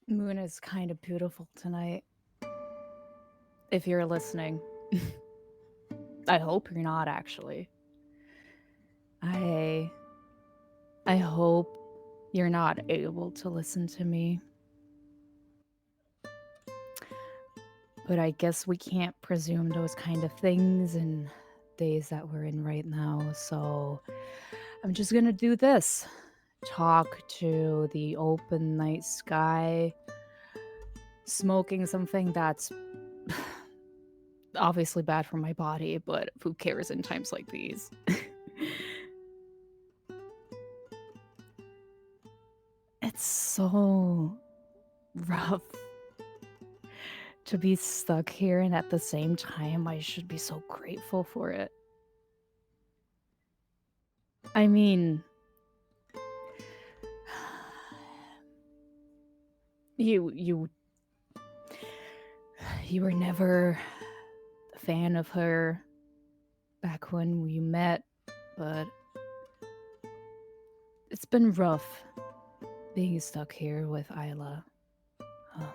Moon is kind of beautiful tonight. If you're listening. I hope you're not, actually. I hope you're not able to listen to me. But I guess we can't presume those kind of things in days that we're in right now, so I'm just gonna do this. Talk to the open night sky, smoking something that's obviously bad for my body, but who cares in times like these? It's so rough to be stuck here, and at the same time, I should be so grateful for it. I mean, you you were never a fan of her back when we met, but it's been rough being stuck here with Isla. Um,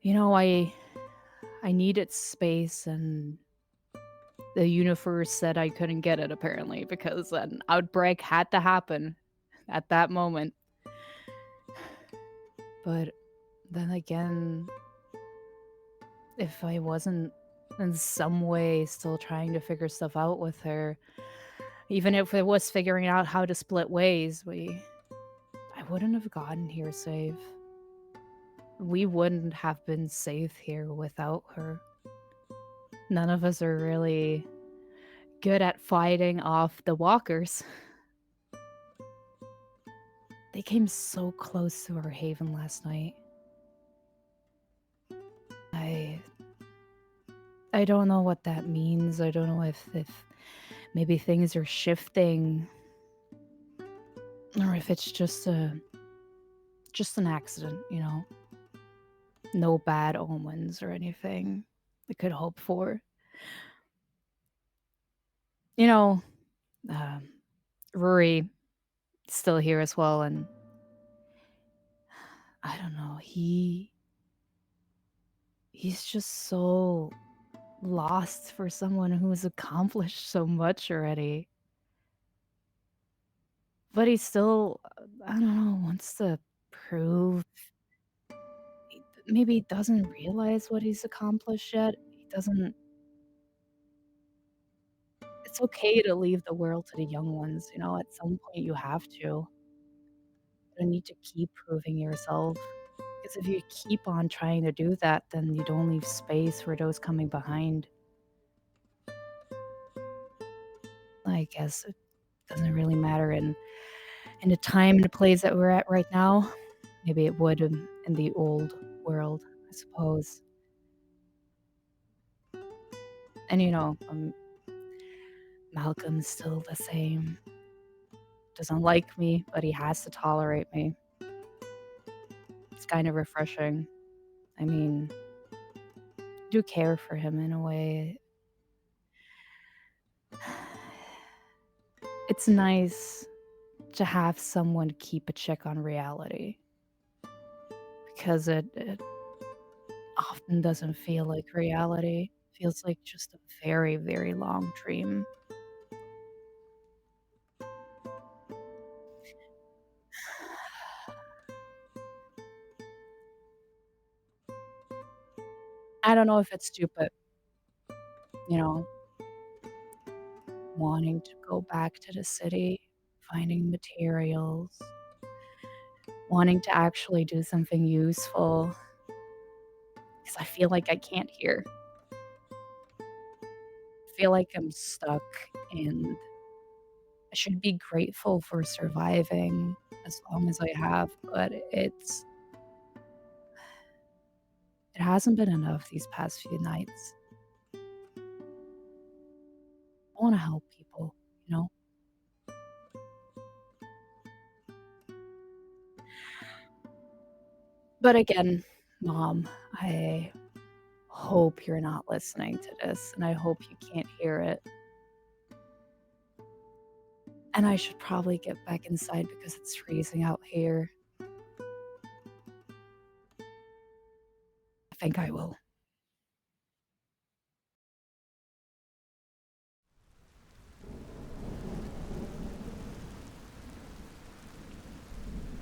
I needed space, and the universe said I couldn't get it apparently because an outbreak had to happen at that moment. But then again, if I wasn't in some way still trying to figure stuff out with her, even if it was figuring out how to split ways, I wouldn't have gotten here safe. We wouldn't have been safe here without her. None of us are really good at fighting off the walkers. They came so close to our haven last night. I I don't know what that means. I don't know if maybe things are shifting or if it's just an accident, No bad omens or anything I could hope for. You know, um, Rory still here as well, and I don't know, he's just so lost for someone who has accomplished so much already. But he still, I don't know, wants to prove maybe he doesn't realize what he's accomplished yet. He doesn't It's okay to leave the world to the young ones, at some point you have to. You don't need to keep proving yourself, because if you keep on trying to do that, then you don't leave space for those coming behind. I guess it doesn't really matter in the time and the place that we're at right now. Maybe it would in the old world, I suppose. And, Malcolm's still the same. Doesn't like me, but he has to tolerate me. It's kind of refreshing. I mean, do care for him in a way. It's nice to have someone keep a check on reality because it often doesn't feel like reality. It feels like just a very, very long dream. I don't know if it's stupid, you know, wanting to go back to the city, finding materials, wanting to actually do something useful because I feel like I can't here. I feel like I'm stuck, and I should be grateful for surviving as long as I have, but it hasn't been enough these past few nights. I wanna help people, you know? But again, Mom, I hope you're not listening to this, and I hope you can't hear it. And I should probably get back inside because it's freezing out here. think I will.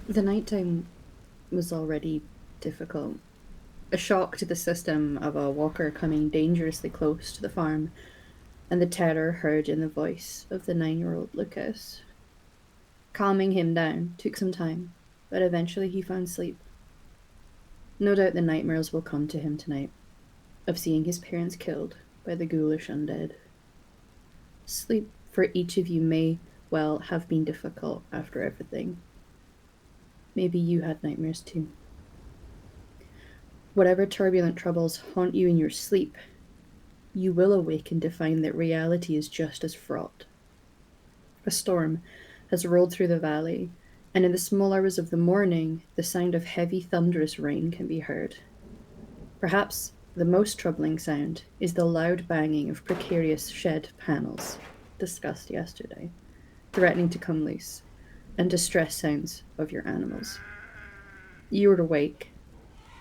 The nighttime was already difficult. A shock to the system of a walker coming dangerously close to the farm, and the terror heard in the voice of the 9-year-old Lucas. Calming him down took some time, but eventually he found sleep. No doubt the nightmares will come to him tonight, of seeing his parents killed by the ghoulish undead. Sleep for each of you may well have been difficult after everything. Maybe you had nightmares too. Whatever turbulent troubles haunt you in your sleep, you will awaken to find that reality is just as fraught. A storm has rolled through the valley, and in the small hours of the morning, the sound of heavy, thunderous rain can be heard. Perhaps the most troubling sound is the loud banging of precarious shed panels, discussed yesterday, threatening to come loose, and distress sounds of your animals. You are awake,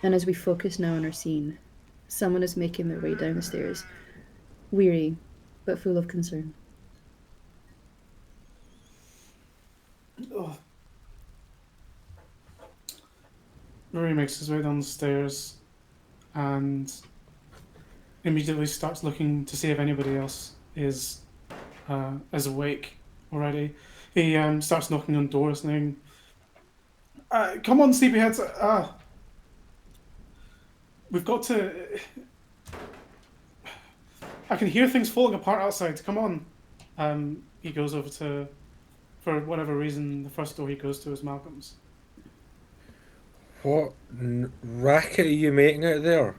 and as we focus now on our scene, someone is making their way down the stairs, weary but full of concern. Oh. Rory makes his way down the stairs and immediately starts looking to see if anybody else is awake already. He starts knocking on doors, saying, "Come on, sleepyheads! We've got to. I can hear things falling apart outside. Come on." He goes over to, for whatever reason, the first door he goes to is Malcolm's. What racket are you making out there?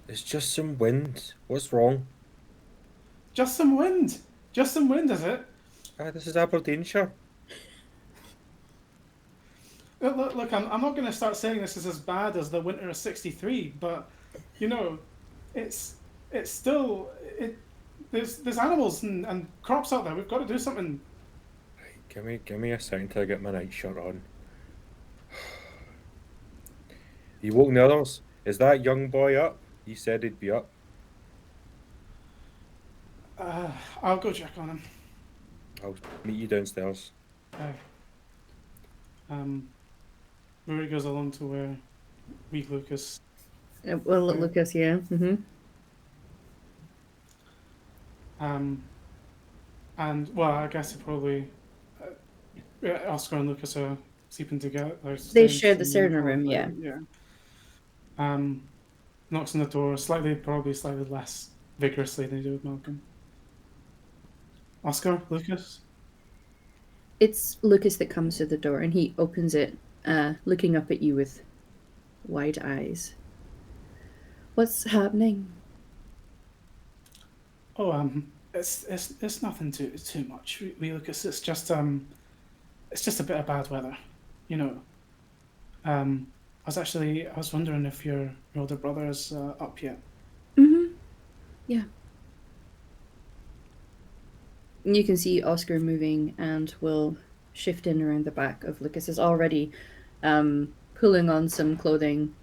It's just some wind. What's wrong? Just some wind. Just some wind, is it? This is Aberdeenshire. Look, I'm not going to start saying this is as bad as the winter of '63, but you know, it's still there's animals and crops out there. We've got to do something. Right, give me a second till I get my night shirt on. You woke the others? Is that young boy up? He said he'd be up. I'll go check on him. I'll meet you downstairs. Rory goes along to where weak Lucas. Well, Lucas, yeah. Mm-hmm. And well, I guess he probably Oscar and Lucas are sleeping together. They share the certain room, yeah. Yeah. Knocks on the door, probably slightly less vigorously than he did with Malcolm. Oscar, Lucas. It's Lucas that comes to the door, and he opens it, looking up at you with wide eyes. What's happening? Oh, it's nothing too much. We Lucas, it's just a bit of bad weather, you know. I was wondering if your older brother is up yet. Mm-hmm. Yeah. You can see Oscar moving and will shift in around the back of Lucas. Is already pulling on some clothing,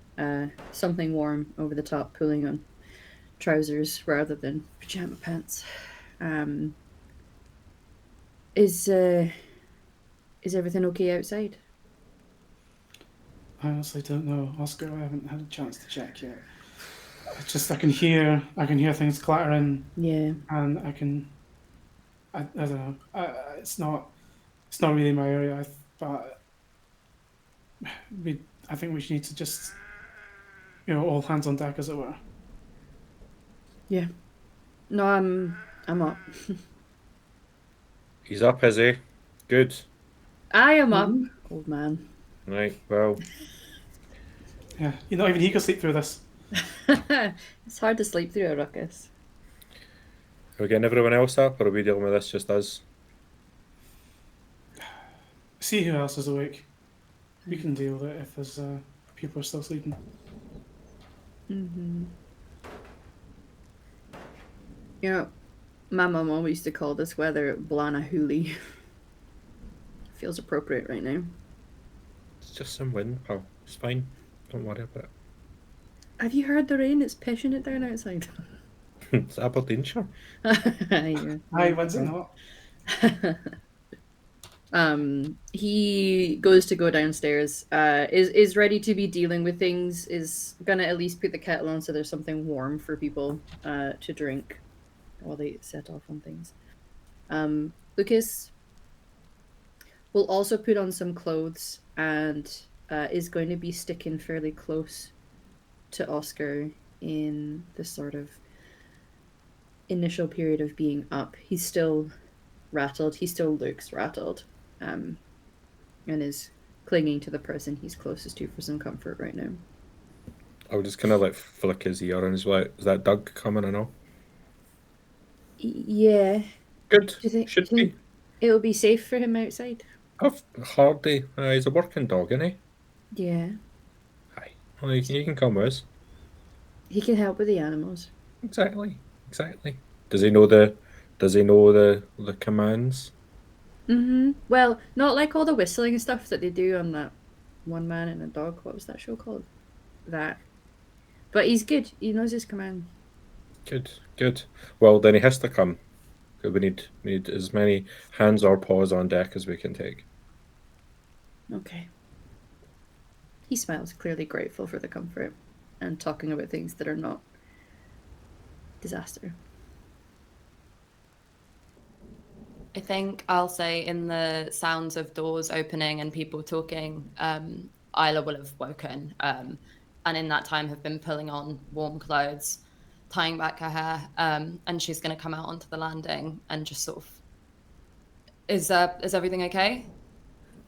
something warm over the top, pulling on trousers rather than pajama pants. Is everything okay outside? I honestly don't know, Oscar. I haven't had a chance to check yet. It's just I can hear things clattering. Yeah. And I don't know. It's not really my area. But I think we need to just, all hands on deck, as it were. Yeah. No, I'm up. He's up, is he? Good. I am up, old man. Right, well. Yeah, not even he can sleep through this. It's hard to sleep through a ruckus. Are we getting everyone else up, or are we dealing with this just us? See who else is awake. We can deal with it if there's people are still sleeping. Mm-hmm. My mum always used to call this weather Blana Hooli. Feels appropriate right now. It's just some wind, pal. It's fine. Don't worry about it. Have you heard the rain? It's pissing it down outside. It's Aberdeenshire. Yeah. Aye, when's it not? He goes to go downstairs, is ready to be dealing with things, is gonna at least put the kettle on so there's something warm for people to drink while they set off on things. Lucas will also put on some clothes and is going to be sticking fairly close to Oscar in the sort of initial period of being up. He's still rattled. He still looks rattled, and is clinging to the person he's closest to for some comfort right now. I'll just kind of like flick his ear and he's like, "Is that Doug coming or no?" Yeah. Good. Do you think, Should do you think be. it'll be safe for him outside? Hardy. He's a working dog, isn't he? Yeah. Aye. Well, you can come with us. He can help with the animals. Exactly. Does he know the commands? Well, not like all the whistling and stuff that they do on that One Man and a Dog. What was that show called? That. But he's good. He knows his command. Good. Well, then he has to come. We need as many hands or paws on deck as we can take. Okay. He smiles, clearly grateful for the comfort and talking about things that are not disaster. I think I'll say in the sounds of doors opening and people talking, Isla will have woken, and in that time have been pulling on warm clothes, tying back her hair, and she's going to come out onto the landing and just sort of, is everything okay?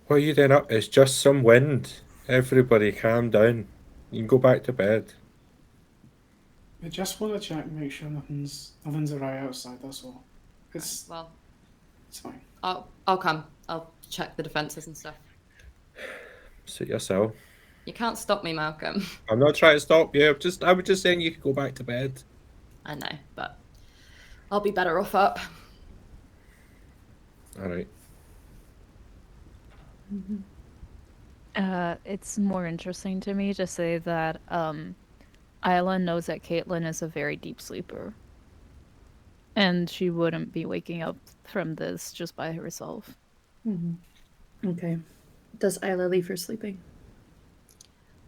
What are you doing up? It's just some wind. Everybody calm down. You can go back to bed. I just want to check and make sure nothing's awry outside, that's all. It's Well, it's fine. I'll come. I'll check the defenses and stuff. Suit yourself. You can't stop me, Malcolm. I'm not trying to stop you. I was just saying you could go back to bed. I know, but I'll be better off up. All right. It's more interesting to me to say that Isla knows that Caitlin is a very deep sleeper. And she wouldn't be waking up from this just by herself. Okay. Does Isla leave her sleeping?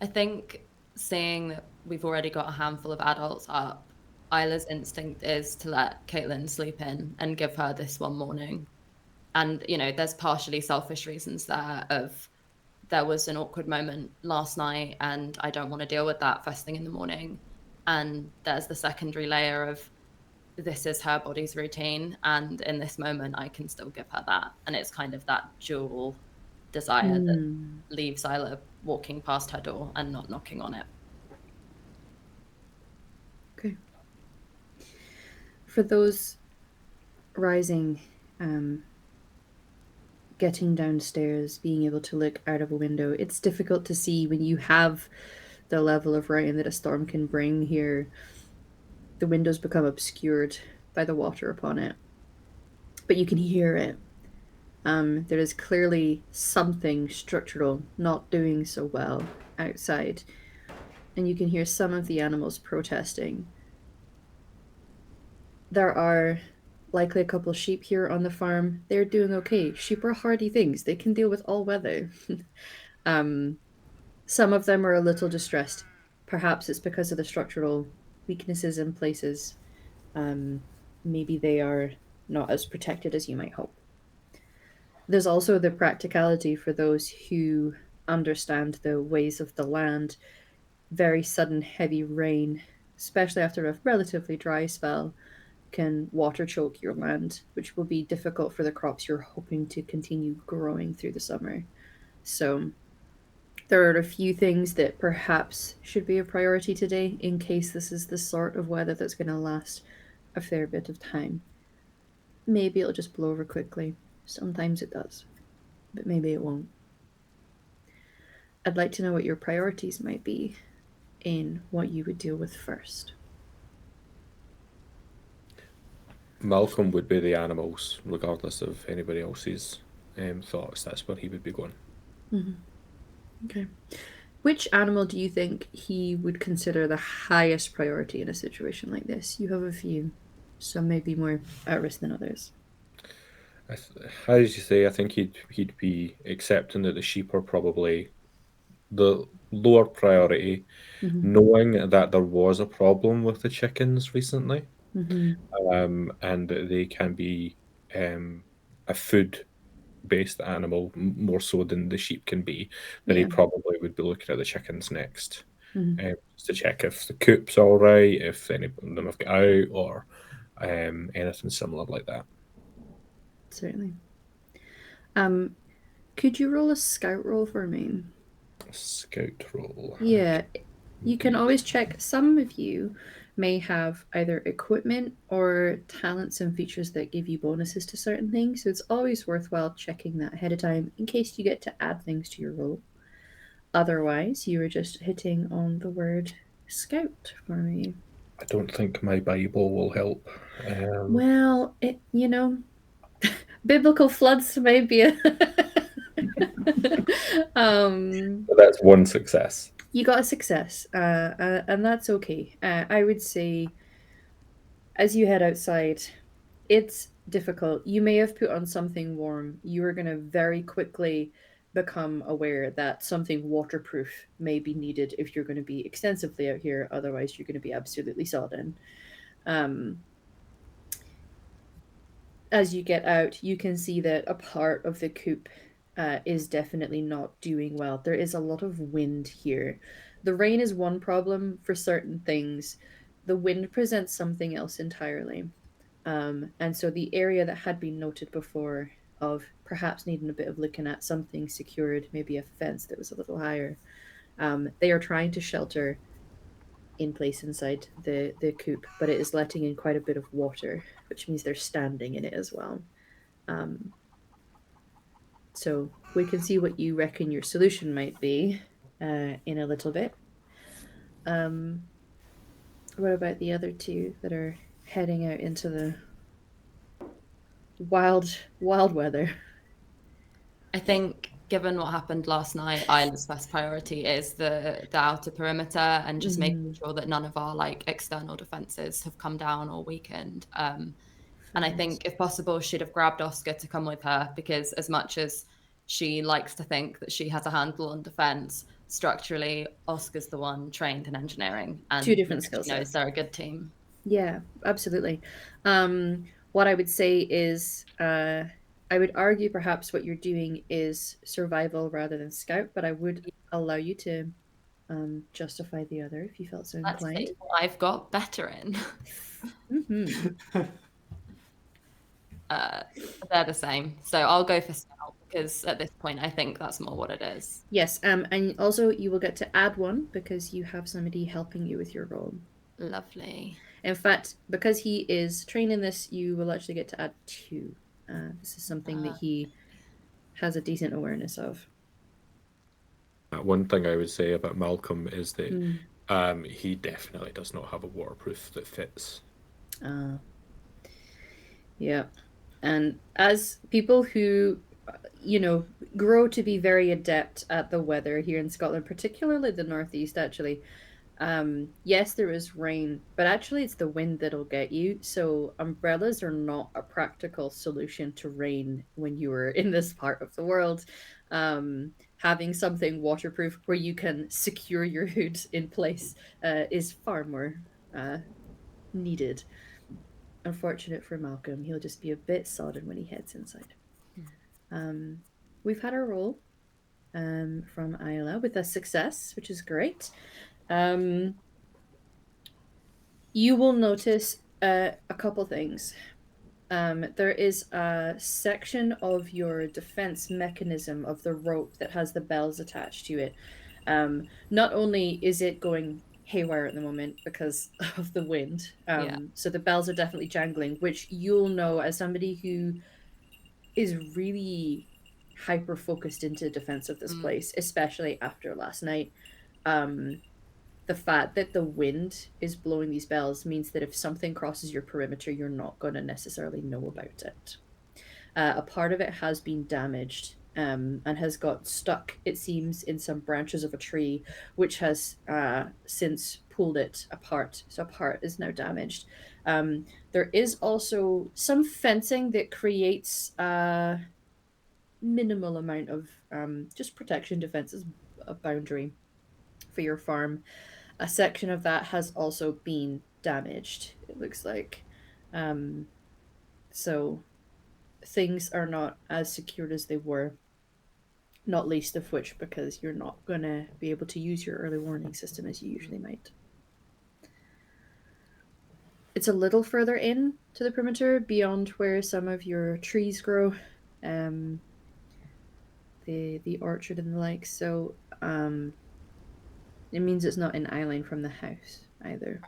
I think seeing that we've already got a handful of adults up, Isla's instinct is to let Caitlin sleep in and give her this one morning. And, there's partially selfish reasons there was an awkward moment last night and I don't want to deal with that first thing in the morning. And there's the secondary layer of this is her body's routine. And in this moment, I can still give her that. And it's kind of that dual desire that leaves Isla walking past her door and not knocking on it. Okay. For those rising, getting downstairs, being able to look out of a window, it's difficult to see when you have the level of writing that a storm can bring here. The windows become obscured by the water upon it, but you can hear it. There is clearly something structural not doing so well outside, and you can hear some of the animals protesting. There are likely a couple of sheep here on the farm. They're doing okay. Sheep are hardy things. They can deal with all weather. Some of them are a little distressed. Perhaps it's because of the structural weaknesses in places. Maybe they are not as protected as you might hope. There's also the practicality for those who understand the ways of the land. Very sudden heavy rain, especially after a relatively dry spell, can water choke your land, which will be difficult for the crops you're hoping to continue growing through the summer. So there are a few things that perhaps should be a priority today in case this is the sort of weather that's going to last a fair bit of time. Maybe it'll just blow over quickly. Sometimes it does, but maybe it won't. I'd like to know what your priorities might be in what you would deal with first. Malcolm would be the animals, regardless of anybody else's thoughts. That's where he would be going. Okay. Which animal do you think he would consider the highest priority in a situation like this? You have a few. Some may be more at risk than others. How did you say? I think he'd be accepting that the sheep are probably the lower priority, Mm-hmm. knowing that there was a problem with the chickens recently, Mm-hmm. and that they can be a food-based animal more so than the sheep can be. Then he Yeah. probably would be looking at the chickens next, Mm-hmm. just to check if the coop's all right, if any of them have got out, or anything similar like that. Certainly. Could you roll a scout roll for me? Scout roll. Yeah. You can Indeed. always check. Some of you may have either equipment or talents and features that give you bonuses to certain things, so it's always worthwhile checking that ahead of time in case you get to add things to your roll. Otherwise, you were just hitting on the word scout for me. I don't think my Bible will help. Well, biblical floods may be a But that's one success. you got a success, and that's okay. I would say, as you head outside, it's difficult. You may have put on something warm. You are going to very quickly become aware that something waterproof may be needed if you're going to be extensively out here. Otherwise, you're going to be absolutely sodden. As you get out, you can see that a part of the coop is definitely not doing well. There is a lot of wind here. The rain is one problem for certain things. The wind presents something else entirely. And so the area that had been noted before of perhaps needing a bit of looking at, something secured, maybe a fence that was a little higher, they are trying to shelter in place inside the coop, but it is letting in quite a bit of water, which means they're standing in it as well. So we can see what you reckon your solution might be in a little bit. What about the other two that are heading out into the wild weather? I think, given what happened last night, Isla's first priority is the outer perimeter and just making sure that none of our external defenses have come down or weakened. And I think, if possible, she'd have grabbed Oscar to come with her, because as much as she likes to think that she has a handle on defense, structurally, Oscar's the one trained in engineering, and Two different skill she knows sets. they're a good team. Yeah, absolutely. What I would say is, I would argue perhaps what you're doing is survival rather than scout, but I would allow you to justify the other if you felt so Let's inclined. see what I've got better in. They're the same, so I'll go for scout, because at this point I think that's more what it is. Yes, and also you will get to add one because you have somebody helping you with your role. Lovely. In fact, because he is trained in this, you will actually get to add 2. This is something that he has a decent awareness of. One thing I would say about Malcolm is that he definitely does not have a waterproof that fits. Yeah. And as people who, grow to be very adept at the weather here in Scotland, particularly the northeast, actually, yes, there is rain, but actually it's the wind that'll get you. So umbrellas are not a practical solution to rain when you are in this part of the world. Having something waterproof where you can secure your hood in place is far more needed. Unfortunate for Malcolm, he'll just be a bit sodden when he heads inside. We've had our roll from Isla with a success, which is great. You will notice a couple things. There is a section of your defense mechanism of the rope that has the bells attached to it. Not only is it going haywire at the moment because of the wind, so the bells are definitely jangling, which you'll know as somebody who is really hyper focused into defense of this place, especially after last night. The fact that the wind is blowing these bells means that if something crosses your perimeter, you're not going to necessarily know about it. A part of it has been damaged and has got stuck, it seems, in some branches of a tree, which has since pulled it apart. So a part is now damaged. There is also some fencing that creates a minimal amount of just protection, defense as a boundary for your farm. A section of that has also been damaged, it looks like. So things are not as secured as they were, not least of which because you're not going to be able to use your early warning system as you usually might. It's a little further in to the perimeter, beyond where some of your trees grow, the orchard and the like. So it means it's not an island from the house either.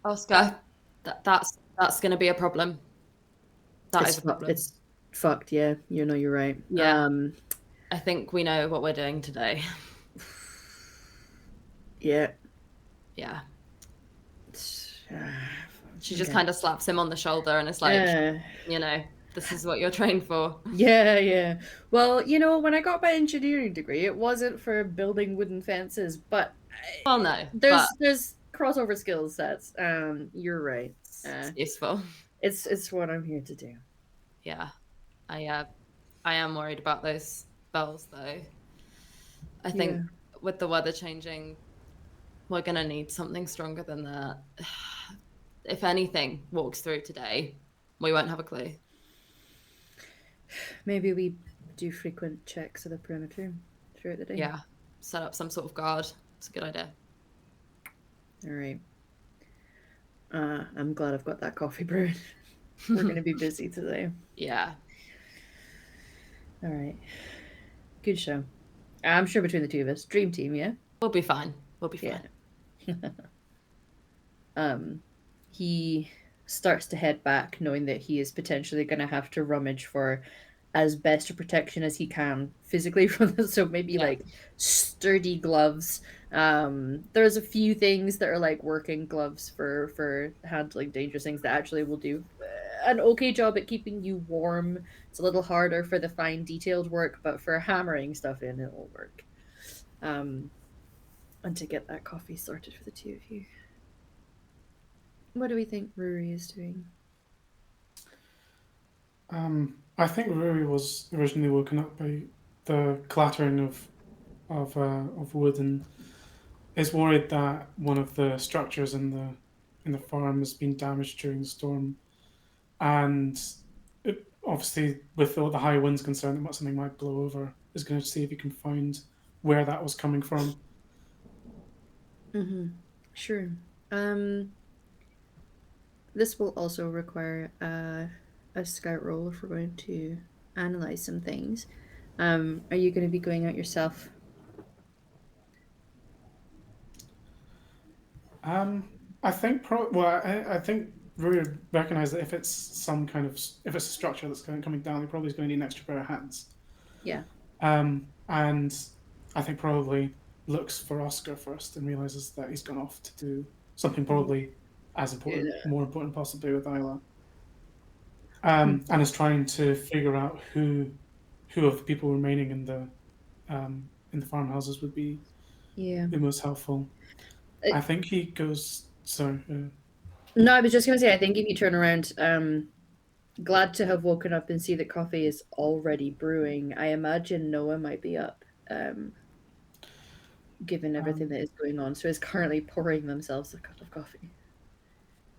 Oscar, that's going to be a problem. That is a problem. It's fucked. Yeah, you're right. Yeah. I think we know what we're doing today. Yeah. Yeah. She just kind of slaps him on the shoulder and is like, this is what you're trained for. Yeah. Well, when I got my engineering degree, it wasn't for building wooden fences, but well, no, there's crossover skill sets. You're right. It's useful. It's what I'm here to do. Yeah, I am worried about those bells though. I think with the weather changing, we're gonna need something stronger than that. If anything walks through today, we won't have a clue. Maybe we do frequent checks of the perimeter throughout the day. Yeah, set up some sort of guard. It's a good idea. All right. I'm glad I've got that coffee brewed. We're going to be busy today. Yeah. All right. Good show. I'm sure between the two of us, dream team, yeah? We'll be fine. He starts to head back, knowing that he is potentially going to have to rummage for as best a protection as he can physically from this. So maybe like sturdy gloves. There's a few things that are like working gloves for handling dangerous things that actually will do an okay job at keeping you warm. It's a little harder for the fine detailed work, but for hammering stuff in, it will work. And to get that coffee sorted for the two of you. What do we think Rory is doing? I think Rory was originally woken up by the clattering of wood and is worried that one of the structures in the farm has been damaged during the storm, and obviously with all the high winds concerned that something might blow over, is going to see if he can find where that was coming from. Mm-hmm. Sure. This will also require a scout roll if we're going to analyze some things. Are you going to be going out yourself? I think I think Rory recognise that if it's if it's a structure that's coming down, he probably is going to need an extra pair of hands. Yeah. And I think probably looks for Oscar first and realizes that he's gone off to do something probably as important, more important possibly with Isla. And is trying to figure out who of the people remaining in the farmhouses would be the most helpful. I think he goes. Sorry. No, I was just going to say. I think if you turn around, glad to have woken up and see that coffee is already brewing. I imagine Noah might be up, given everything that is going on. So is currently pouring themselves a cup of coffee.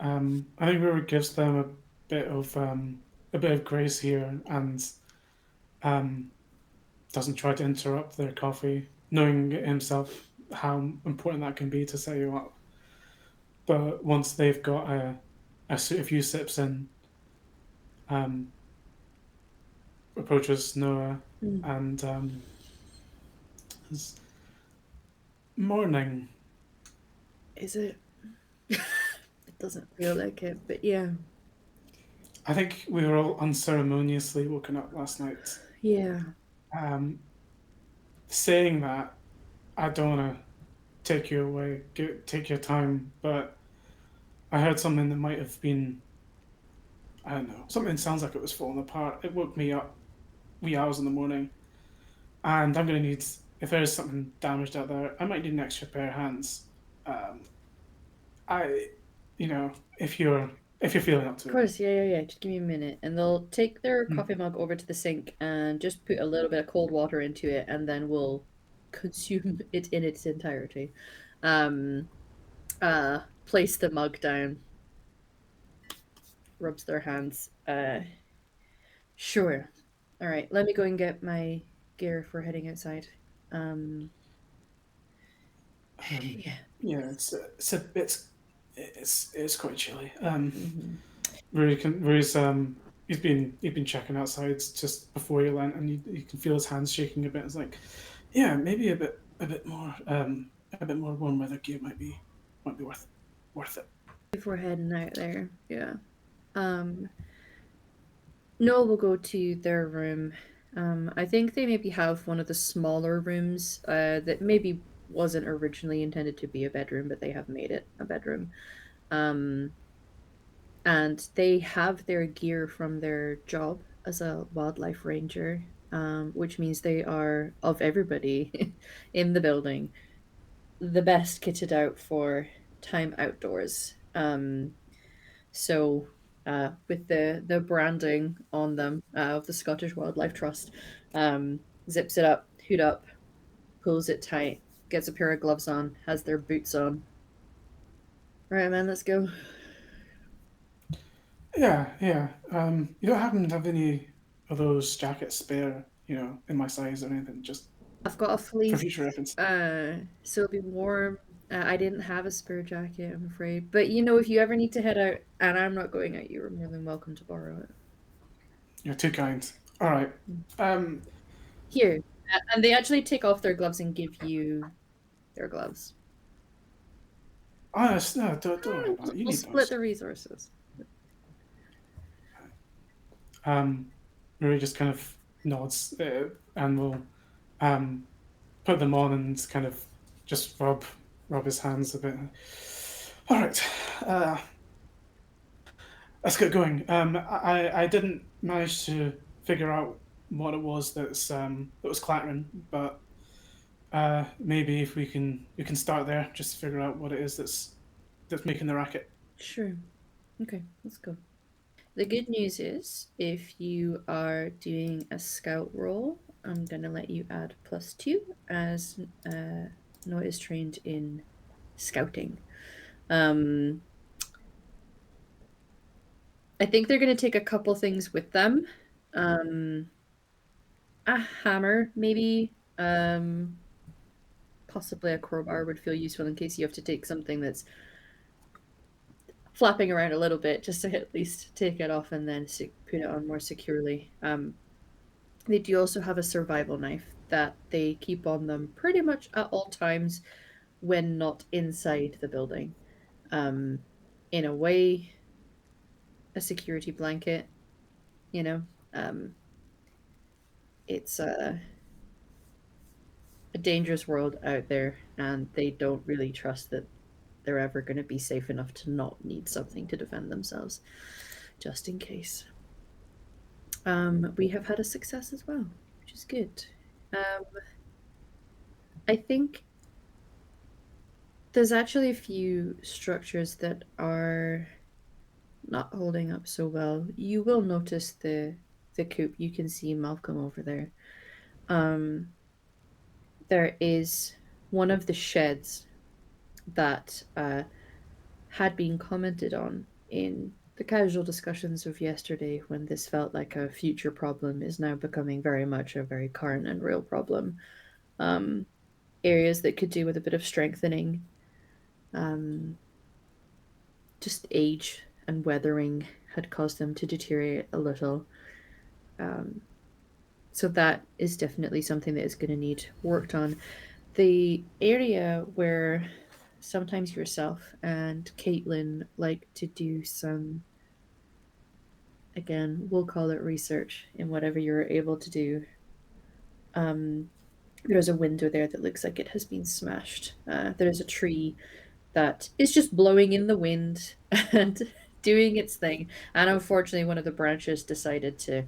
I think Rory gives them a bit of grace here and doesn't try to interrupt their coffee, knowing himself how important that can be to set you up. But once they've got a few sips in, approaches Noah and says, "Morning." Is it? It doesn't feel like it, but yeah. I think we were all unceremoniously woken up last night. Yeah. Saying that, I don't want to take you away, take your time, but I heard something that might have been I don't know, something sounds like it was falling apart. It woke me up wee hours in the morning, and I'm gonna need, if there is something damaged out there, I might need an extra pair of hands. Um, I, you know, if you're feeling up to Of it. course, yeah. Just give me a minute. And they'll take their Hmm. coffee mug over to the sink and just put a little bit of cold water into it, and then we'll consume it in its entirety. Um, Place the mug down, rubs their hands. Sure. All right, let me go and get my gear for heading outside. Um, Um, yeah. yeah, it's quite chilly. Mhm. Rory's he's been checking outside just before you went, and you can feel his hands shaking a bit. It's like, yeah, maybe a bit more warm weather gear might be worth it. If we're heading out there, yeah. Um, Noel will go to their room. I think they maybe have one of the smaller rooms that maybe wasn't originally intended to be a bedroom, but they have made it a bedroom. Um, and they have their gear from their job as a wildlife ranger, which means they are, of everybody in the building, the best kitted out for time outdoors. So with the branding on them of the Scottish Wildlife Trust, zips it up, hood up, pulls it tight, gets a pair of gloves on, has their boots on. All right, man, let's go. Yeah, yeah. You don't happen to have any of those jackets spare, in my size or anything, just I've got a for fleece, future reference. so it'll be warm. I didn't have a spare jacket, I'm afraid. But if you ever need to head out, and I'm not going out, you're more than welcome to borrow it. You're too kind. All right. Um, Here. And they actually take off their gloves and give you their gloves. honest, no, don't worry about it. You We'll need split those. the resources. Um, Rory just kind of nods, and will um, put them on and kind of just rub his hands a bit. All right, uh, let's get going. I didn't manage to figure out what it was that was clattering, but maybe if we can start there, just to figure out what it is that's making the racket. Sure. Okay, let's go. The good news is, if you are doing a scout roll, I'm gonna let you add +2 as Noah is trained in scouting. Um, I think they're gonna take a couple things with them. A hammer, maybe. Possibly a crowbar would feel useful in case you have to take something that's flapping around a little bit, just to at least take it off and then put it on more securely. They do also have a survival knife that they keep on them pretty much at all times when not inside the building. Um, in a way, a security blanket, you know. Um, it's a dangerous world out there, and they don't really trust that they're ever going to be safe enough to not need something to defend themselves, just in case. We have had a success as well, which is good. I think there's actually a few structures that are not holding up so well. You will notice the coop. You can see Malcolm over there. Um, there is one of the sheds that had been commented on in the casual discussions of yesterday, when this felt like a future problem, is now becoming very much a very current and real problem. Um, Areas that could do with a bit of strengthening. Um, just age and weathering had caused them to deteriorate a little. Um, so that is definitely something that is going to need worked on. The area where sometimes yourself and Caitlin like to do some, again, we'll call it research in whatever you're able to do. There's a window there that looks like it has been smashed. There's a tree that is just blowing in the wind and doing its thing. And unfortunately, one of the branches decided to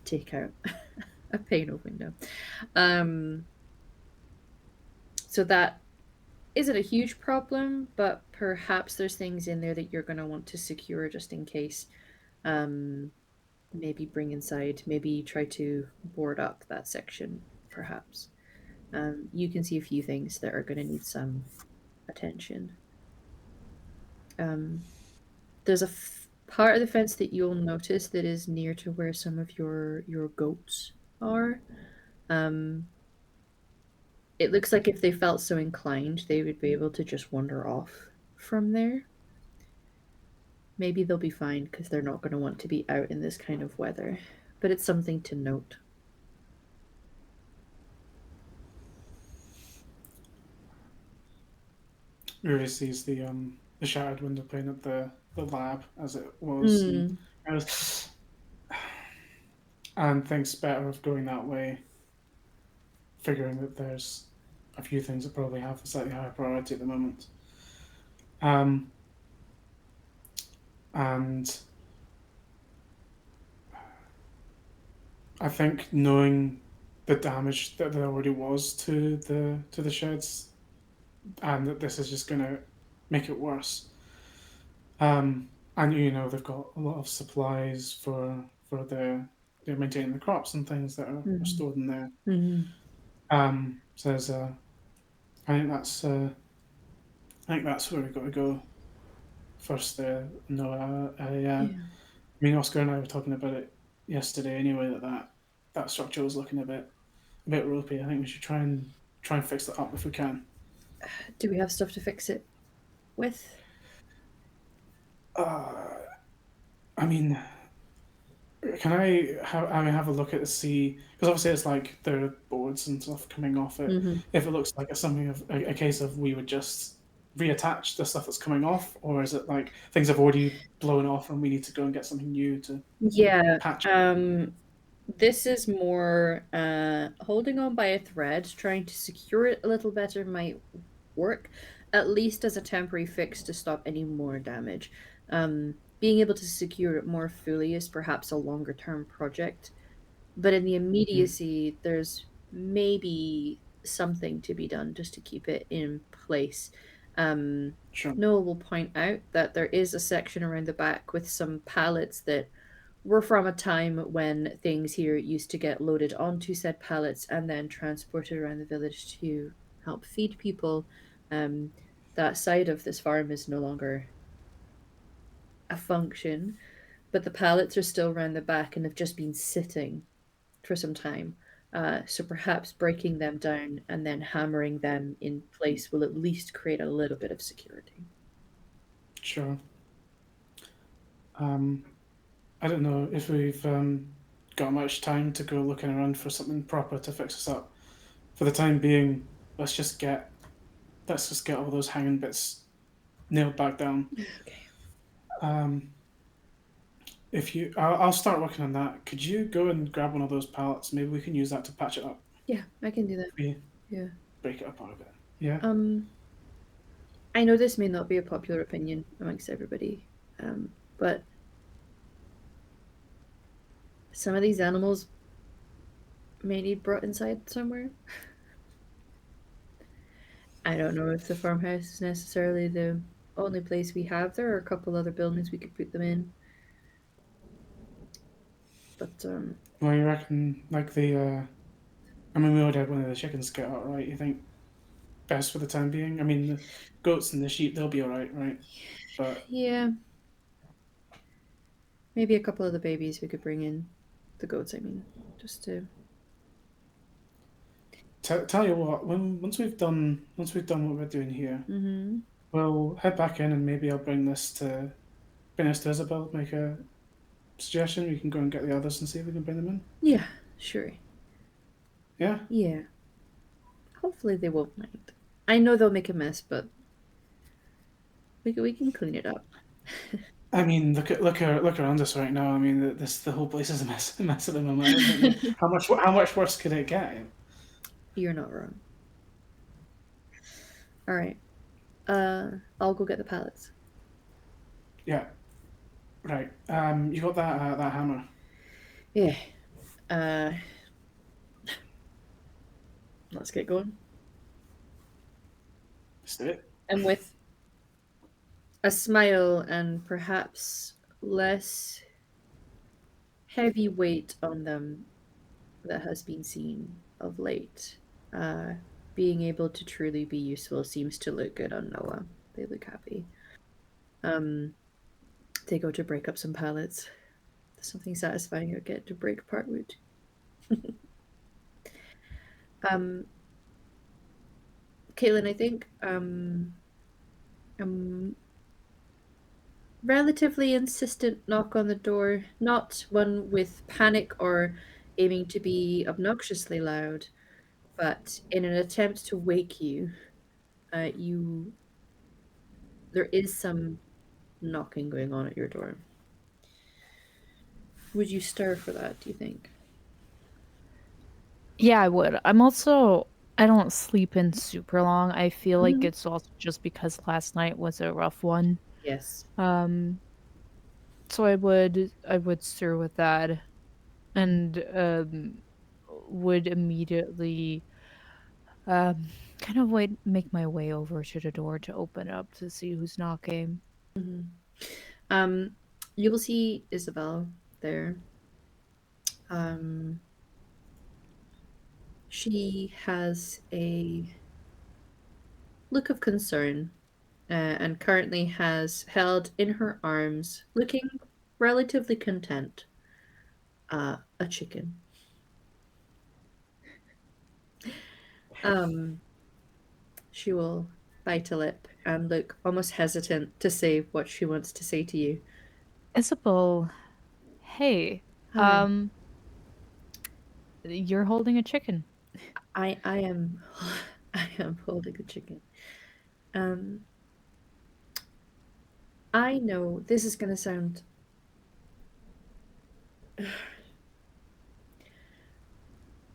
take out a panel window. So that isn't a huge problem, but perhaps there's things in there that you're going to want to secure just in case. Maybe bring inside, maybe try to board up that section, perhaps. You can see a few things that are going to need some attention. There's a part of the fence that you'll notice that is near to where some of your goats are. It looks like if they felt so inclined, they would be able to just wander off from there. Maybe they'll be fine because they're not going to want to be out in this kind of weather, but it's something to note. Rui sees the shattered window pane at the lab as it was, and thinks better of going that way, figuring that there's a few things that probably have a slightly higher priority at the moment. And I think knowing the damage that there already was to the sheds, and that this is just going to make it worse. And they've got a lot of supplies for they're maintaining the crops and things that are stored in there. So there's I think that's where we've got to go first there. No, I mean, Oscar and I were talking about it yesterday anyway, that structure was looking a bit ropey. I think we should try and fix that up if we can. Do we have stuff to fix it with? I mean, can I have a look at the sea? Because obviously it's like there are boards and stuff coming off it. If it looks like it's something of a case of we would just reattach the stuff that's coming off, or is it like things have already blown off and we need to go and get something new to patch? This is more holding on by a thread, trying to secure it a little better might work, at least as a temporary fix to stop any more damage. Being able to secure it more fully is perhaps a longer term project, but in the immediacy, there's maybe something to be done just to keep it in place. Sure. Noah will point out that there is a section around the back with some pallets that were from a time when things here used to get loaded onto said pallets and then transported around the village to help feed people. That side of this farm is no longer a function, but the pallets are still around the back and have just been sitting for some time. So perhaps breaking them down and then hammering them in place will at least create a little bit of security. Sure. I don't know if we've got much time to go looking around for something proper to fix us up. For the time being, let's just get all those hanging bits nailed back down. Okay. I'll start working on that. Could you go and grab one of those pallets? Maybe we can use that to patch it up. Yeah, I can do that. Yeah. Break it apart a bit. Yeah. I know this may not be a popular opinion amongst everybody, but some of these animals may need brought inside somewhere. I don't know if the farmhouse is necessarily the only place we have. There are a couple other buildings we could put them in. But well, you reckon like the I mean, we already had one of the chickens get out, right? You think best for the time being? I mean, the goats and the sheep, they'll be all right, right? But yeah, maybe a couple of the babies we could bring in. The goats, I mean, just to tell you what, once we've done what we're doing here, we'll head back in and maybe I'll bring this to Isabel, make a suggestion. We can go and get the others and see if we can bring them in. Yeah, sure. Yeah? Yeah. Hopefully they won't mind. I know they'll make a mess, but we can clean it up. I mean, look around us right now. I mean, the whole place is a mess at the moment. How much worse could it get? You're not wrong. All right. I'll go get the pallets. Yeah. Right. You got that hammer. Yeah. Let's get going. Let's do it. And with a smile and perhaps less heavy weight on them that has been seen of late, being able to truly be useful seems to look good on Noah. They look happy. They go to break up some pallets. There's something satisfying about getting to break apart wood. Caitlin, I think relatively insistent knock on the door, not one with panic or aiming to be obnoxiously loud, but in an attempt to wake you, there is some knocking going on at your door. Would you stir for that, do you think? Yeah, I would. I don't sleep in super long. I feel like it's also just because last night was a rough one. Yes. Um, so I would stir with that and would immediately um kind of make my way over to the door to open up to see who's knocking. Mm-hmm. You will see Isabel there. Um, she has a look of concern and currently has held in her arms, looking relatively content, a chicken. She will bite a lip and look almost hesitant to say what she wants to say to you. Isabel, hey, Hi, you're holding a chicken. I am I am holding a chicken. Um, I know this is gonna sound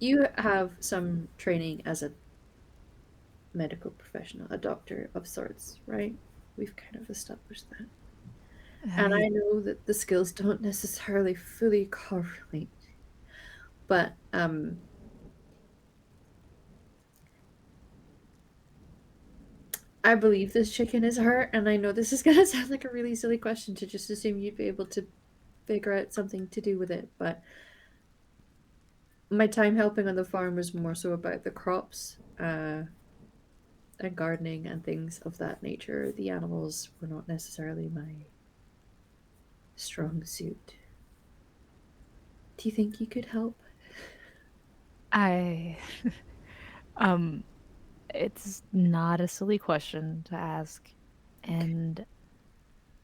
you have some training as a medical professional, a doctor of sorts, right? We've kind of established that. And I know that the skills don't necessarily fully correlate, but I believe this chicken is hurt, and I know this is gonna sound like a really silly question to just assume you'd be able to figure out something to do with it, but my time helping on the farm was more so about the crops, and gardening and things of that nature. The animals were not necessarily my strong suit. Do you think you could help? I um it's not a silly question to ask, and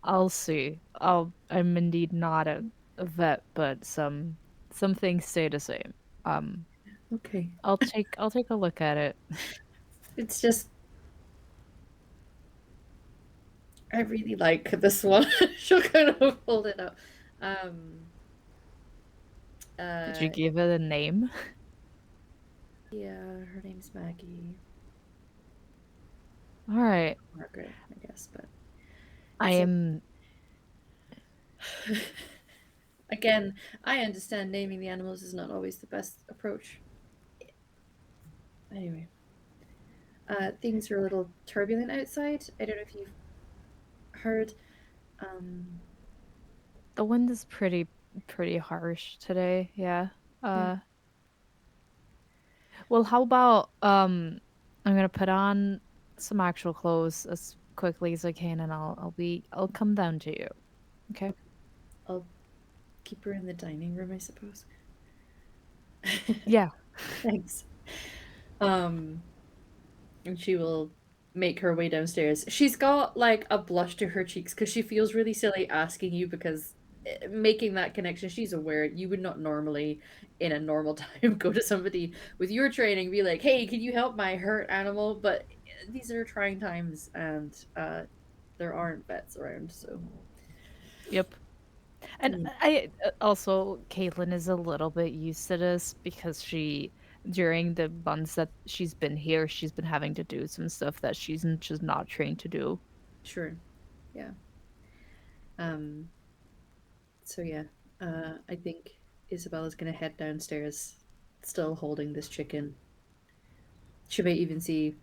I'll see. I'm indeed not a vet, but some things stay the same. Um, Okay. I'll take a look at it. It's just I really like this one. She'll kind of hold it up. Um Did you uh give it a name? yeah, her name's Maggie. All right. Margaret, I guess, but I it's a am again, I understand naming the animals is not always the best approach. Anyway, things are a little turbulent outside. I don't know if you've heard. Um, the wind is pretty harsh today. Yeah. yeah, Uh, well, how about I'm gonna put on some actual clothes as quickly as I can, and I'll come down to you. Okay. I'll keep her in the dining room, I suppose. Yeah. Thanks. Um, and she will make her way downstairs. She's got like a blush to her cheeks because she feels really silly asking you because making that connection, she's aware you would not normally, in a normal time, go to somebody with your training, be like, "Hey, can you help my hurt animal?" But these are trying times, and there aren't vets around, so Yep. And mm, I also Caitlin is a little bit used to this because during the months that she's been here, she's been having to do some stuff that she's just not trained to do. sure, yeah. Um, So yeah, I think Isabella's gonna head downstairs, still holding this chicken. She may even see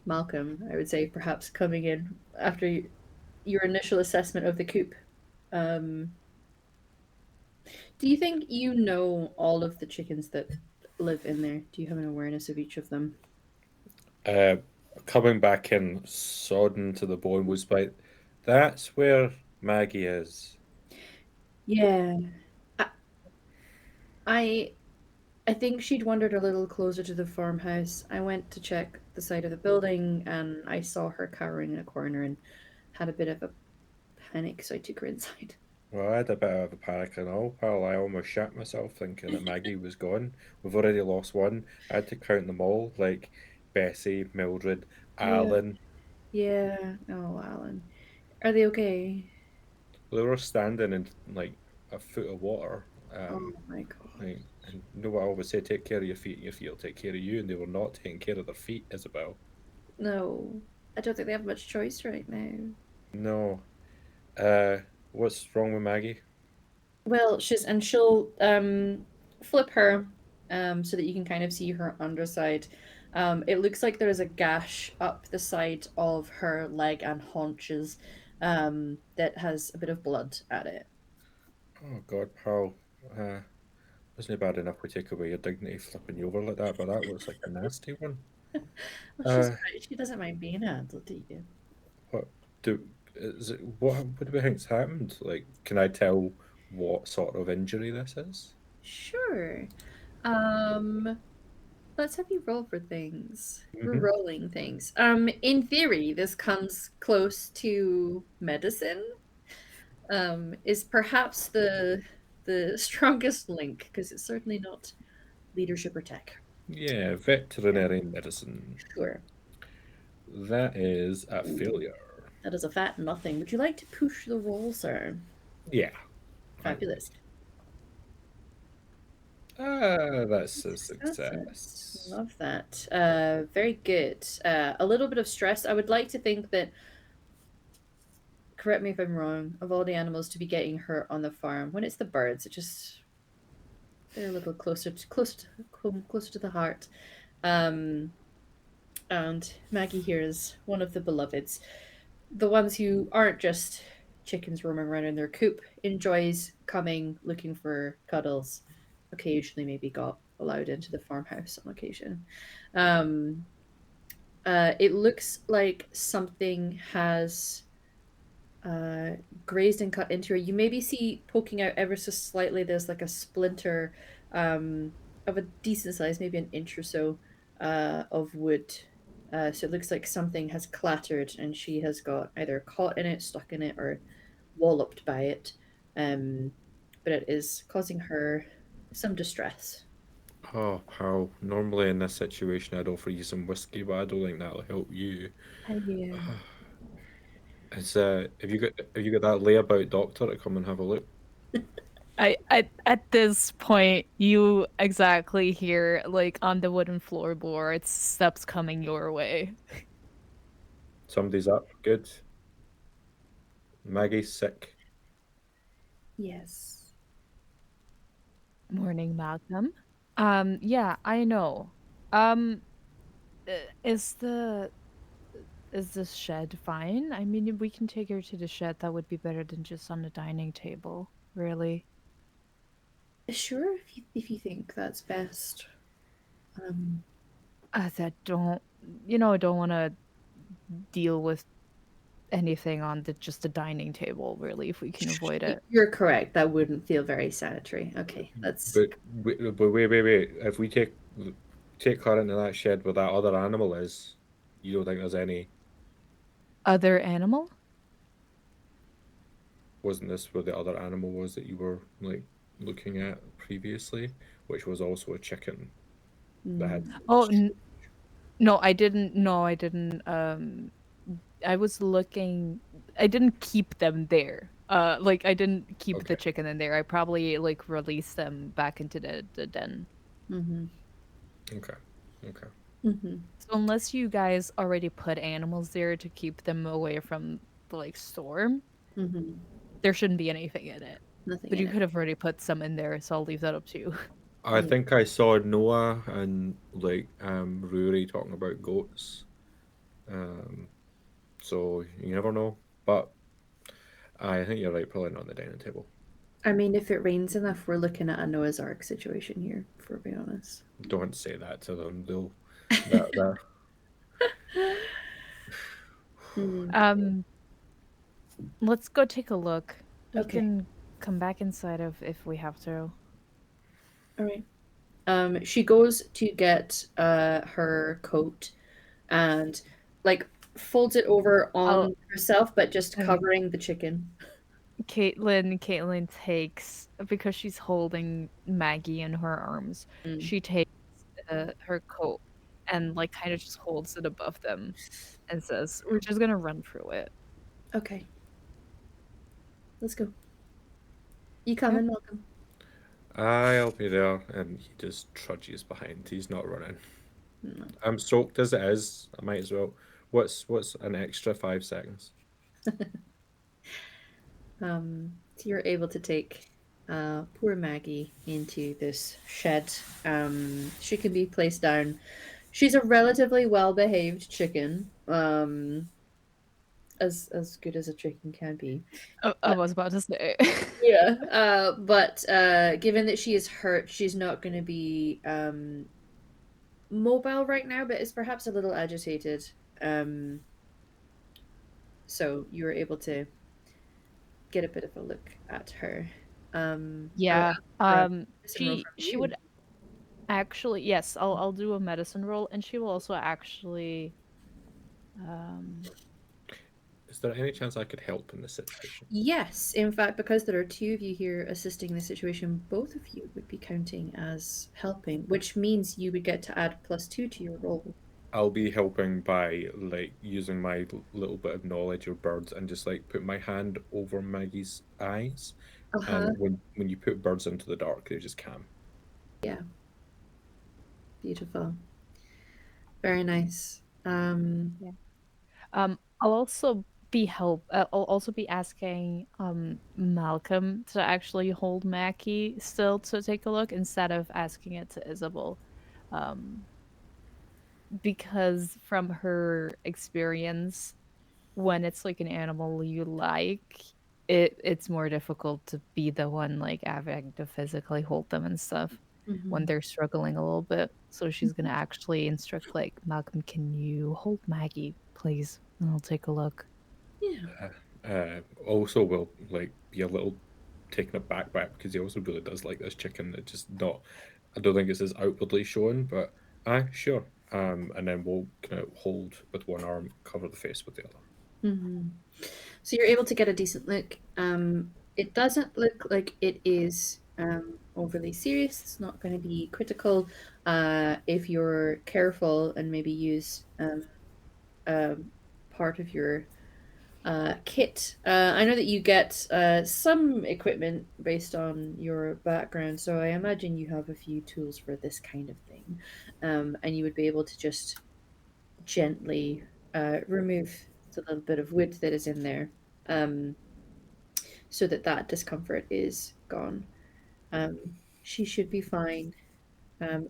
Malcolm, I would say, perhaps coming in after your initial assessment of the coop. Um, do you think you know all of the chickens that live in there? Do you have an awareness of each of them? Coming back in, sodden to the bone, was like, that's where Maggie is. Yeah, I, I I think she'd wandered a little closer to the farmhouse. I went to check the side of the building and I saw her cowering in a corner and had a bit of a panic, so I took her inside. Well, I had a bit of a panic and all, pal. I almost shat myself thinking that Maggie was gone. We've already lost one. I had to count them all, like Bessie, Mildred, Yeah. Alan. Yeah. Oh, Alan. Are they okay? They were standing in like a foot of water. Oh my god. And you know what I always say, take care of your feet and your feet will take care of you, and they were not taking care of their feet, Isabel. No. I don't think they have much choice right now. No. What's wrong with Maggie? Well, she'll flip her so that you can kind of see her underside. It looks like there is a gash up the side of her leg and haunches that has a bit of blood at it. Oh God, pal. Wasn't it bad enough we take away your dignity flipping you over like that, but that looks like a nasty one. Well, Uh, she doesn't mind being handled, do you? what what do we think's happened? Like, can I tell what sort of injury this is? Sure. Um, let's have you roll for things. We're Mm-hmm. rolling things. In theory, this comes close to medicine. Is perhaps the strongest link because it's certainly not leadership or tech. Yeah, veterinary medicine. Sure. That is a failure. That is a fat nothing. Would you like to push the roll, sir? Yeah. Fabulous. That's a Success. success. Love that. Very good. A little bit of stress. I would like to think that, correct me if I'm wrong, of all the animals to be getting hurt on the farm, when it's the birds, they're a little closer to the heart. And Maggie here is one of the beloveds. The ones who aren't just chickens roaming around in their coop, enjoys coming looking for cuddles, occasionally maybe got allowed into the farmhouse on occasion. Um, it looks like something has grazed and cut into her. You maybe see poking out ever so slightly, there's like a splinter of a decent size, maybe an inch or so, of wood. So it looks like something has clattered and she has got either caught in it, stuck in it, or walloped by it. But it is causing her some distress. Oh, pal. Normally in this situation, I'd offer you some whiskey, but I don't think that'll help you. Yeah. Have you got that layabout doctor to come and have a look? I at this point, you exactly hear like on the wooden floorboards steps coming your way. Somebody's up. Good. Maggie's sick. Yes. Morning, Malcolm. Yeah, I know. Uh, is the is this shed fine? I mean, we can take her to the shed. That would be better than just on the dining table, really. Sure, if you think that's best. That don't, don't want to deal with anything on just the dining table, really, if we can avoid it. You're correct. That wouldn't feel very sanitary. Okay, that's But wait. If we take her into that shed where that other animal is, you don't think there's any? Other animal? Wasn't this where the other animal was that you were like looking at previously, which was also a chicken that had? Oh, no, I didn't. No, I didn't. I was looking. I didn't keep them there. Like I didn't keep the Okay. chicken in there. I probably like released them back into the den. Mm-hmm. Okay. Okay. Mm-hmm. So unless you guys already put animals there to keep them away from the like storm, Mm-hmm. there shouldn't be anything in it. Nothing But in you it. could have already put some in there, so I'll leave that up to you. I Mm. think I saw Noah and like Rory talking about goats. So you never know. But I think you're right, probably not on the dining table. I mean, if it rains enough, we're looking at a Noah's Ark situation here, if we're being honest. Don't say that to them. They'll that Mm, Um, let's go take a look. We okay, can come back inside if we have to. all right. She goes to get her coat and like folds it over I'll on herself, but just okay. covering the chicken. Caitlin takes because she's holding Maggie in her arms. Mm, She takes her coat and like kind of just holds it above them and says, "We're just gonna run through it." okay, let's go. You Yeah. coming, Malcolm? I'll be there, and he just trudges behind. He's not running. No. I'm soaked as it is. I might as well. What's an extra 5 seconds? So you're able to take poor Maggie into this shed. She can be placed down. She's a relatively well-behaved chicken. As good as a chicken can be. I was about to say. Yeah. But given that she is hurt, she's not going to be mobile right now, but is perhaps a little agitated. Um, so you were able to get a bit of a look at her. I'll Yeah. ask for a medicine roll from She you. would actually, yes, I'll do a medicine roll, and she will also actually um Is there any chance I could help in this situation? Yes, in fact, because there are two of you here assisting the situation, both of you would be counting as helping, which means you would get to add +2 to your roll. I'll be helping by like using my little bit of knowledge of birds and just like put my hand over Maggie's eyes. Uh-huh. And when you put birds into the dark, they just calm. Yeah. Beautiful. Very nice. yeah. I'll also I'll also be asking Malcolm to actually hold Mackie still to take a look instead of asking it to Isabel. Um because from her experience, when it's like an animal you like, it's more difficult to be the one like having to physically hold them and stuff when Mhm. they're struggling a little bit. So she's gonna actually instruct like Malcolm, can you hold Maggie, please? And I'll take a look. Yeah. Also, will like be a little taken aback by it because he also really does like this chicken. It's just not. I don't think it's as outwardly shown, but sure. And then we'll kind of hold with one arm, cover the face with the other. Mhm. So you're able to get a decent look. It doesn't look like it is overly serious. It's not going to be critical. If you're careful and maybe use part of your kit. I know that you get some equipment based on your background, so I imagine you have a few tools for this kind of thing, and you would be able to just gently remove the little bit of wood that is in there, um, so that that discomfort is gone. Um, she should be fine.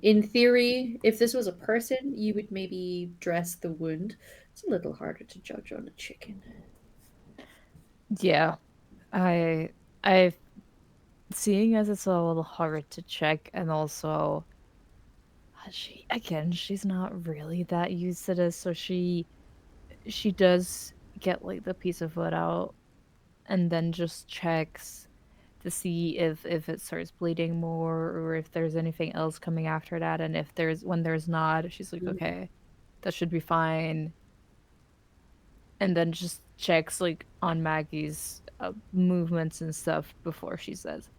In theory, if this was a person, you would maybe dress the wound. It's a little harder to judge on a chicken. Yeah. I seeing as it's a little hard to check, and also she's not really that used to this, so she does get like the piece of wood out and then just checks to see if it starts bleeding more or if there's anything else coming after that, and if there's when there's not, she's like, okay, that should be fine, and then just checks like on Maggie's movements and stuff before she says,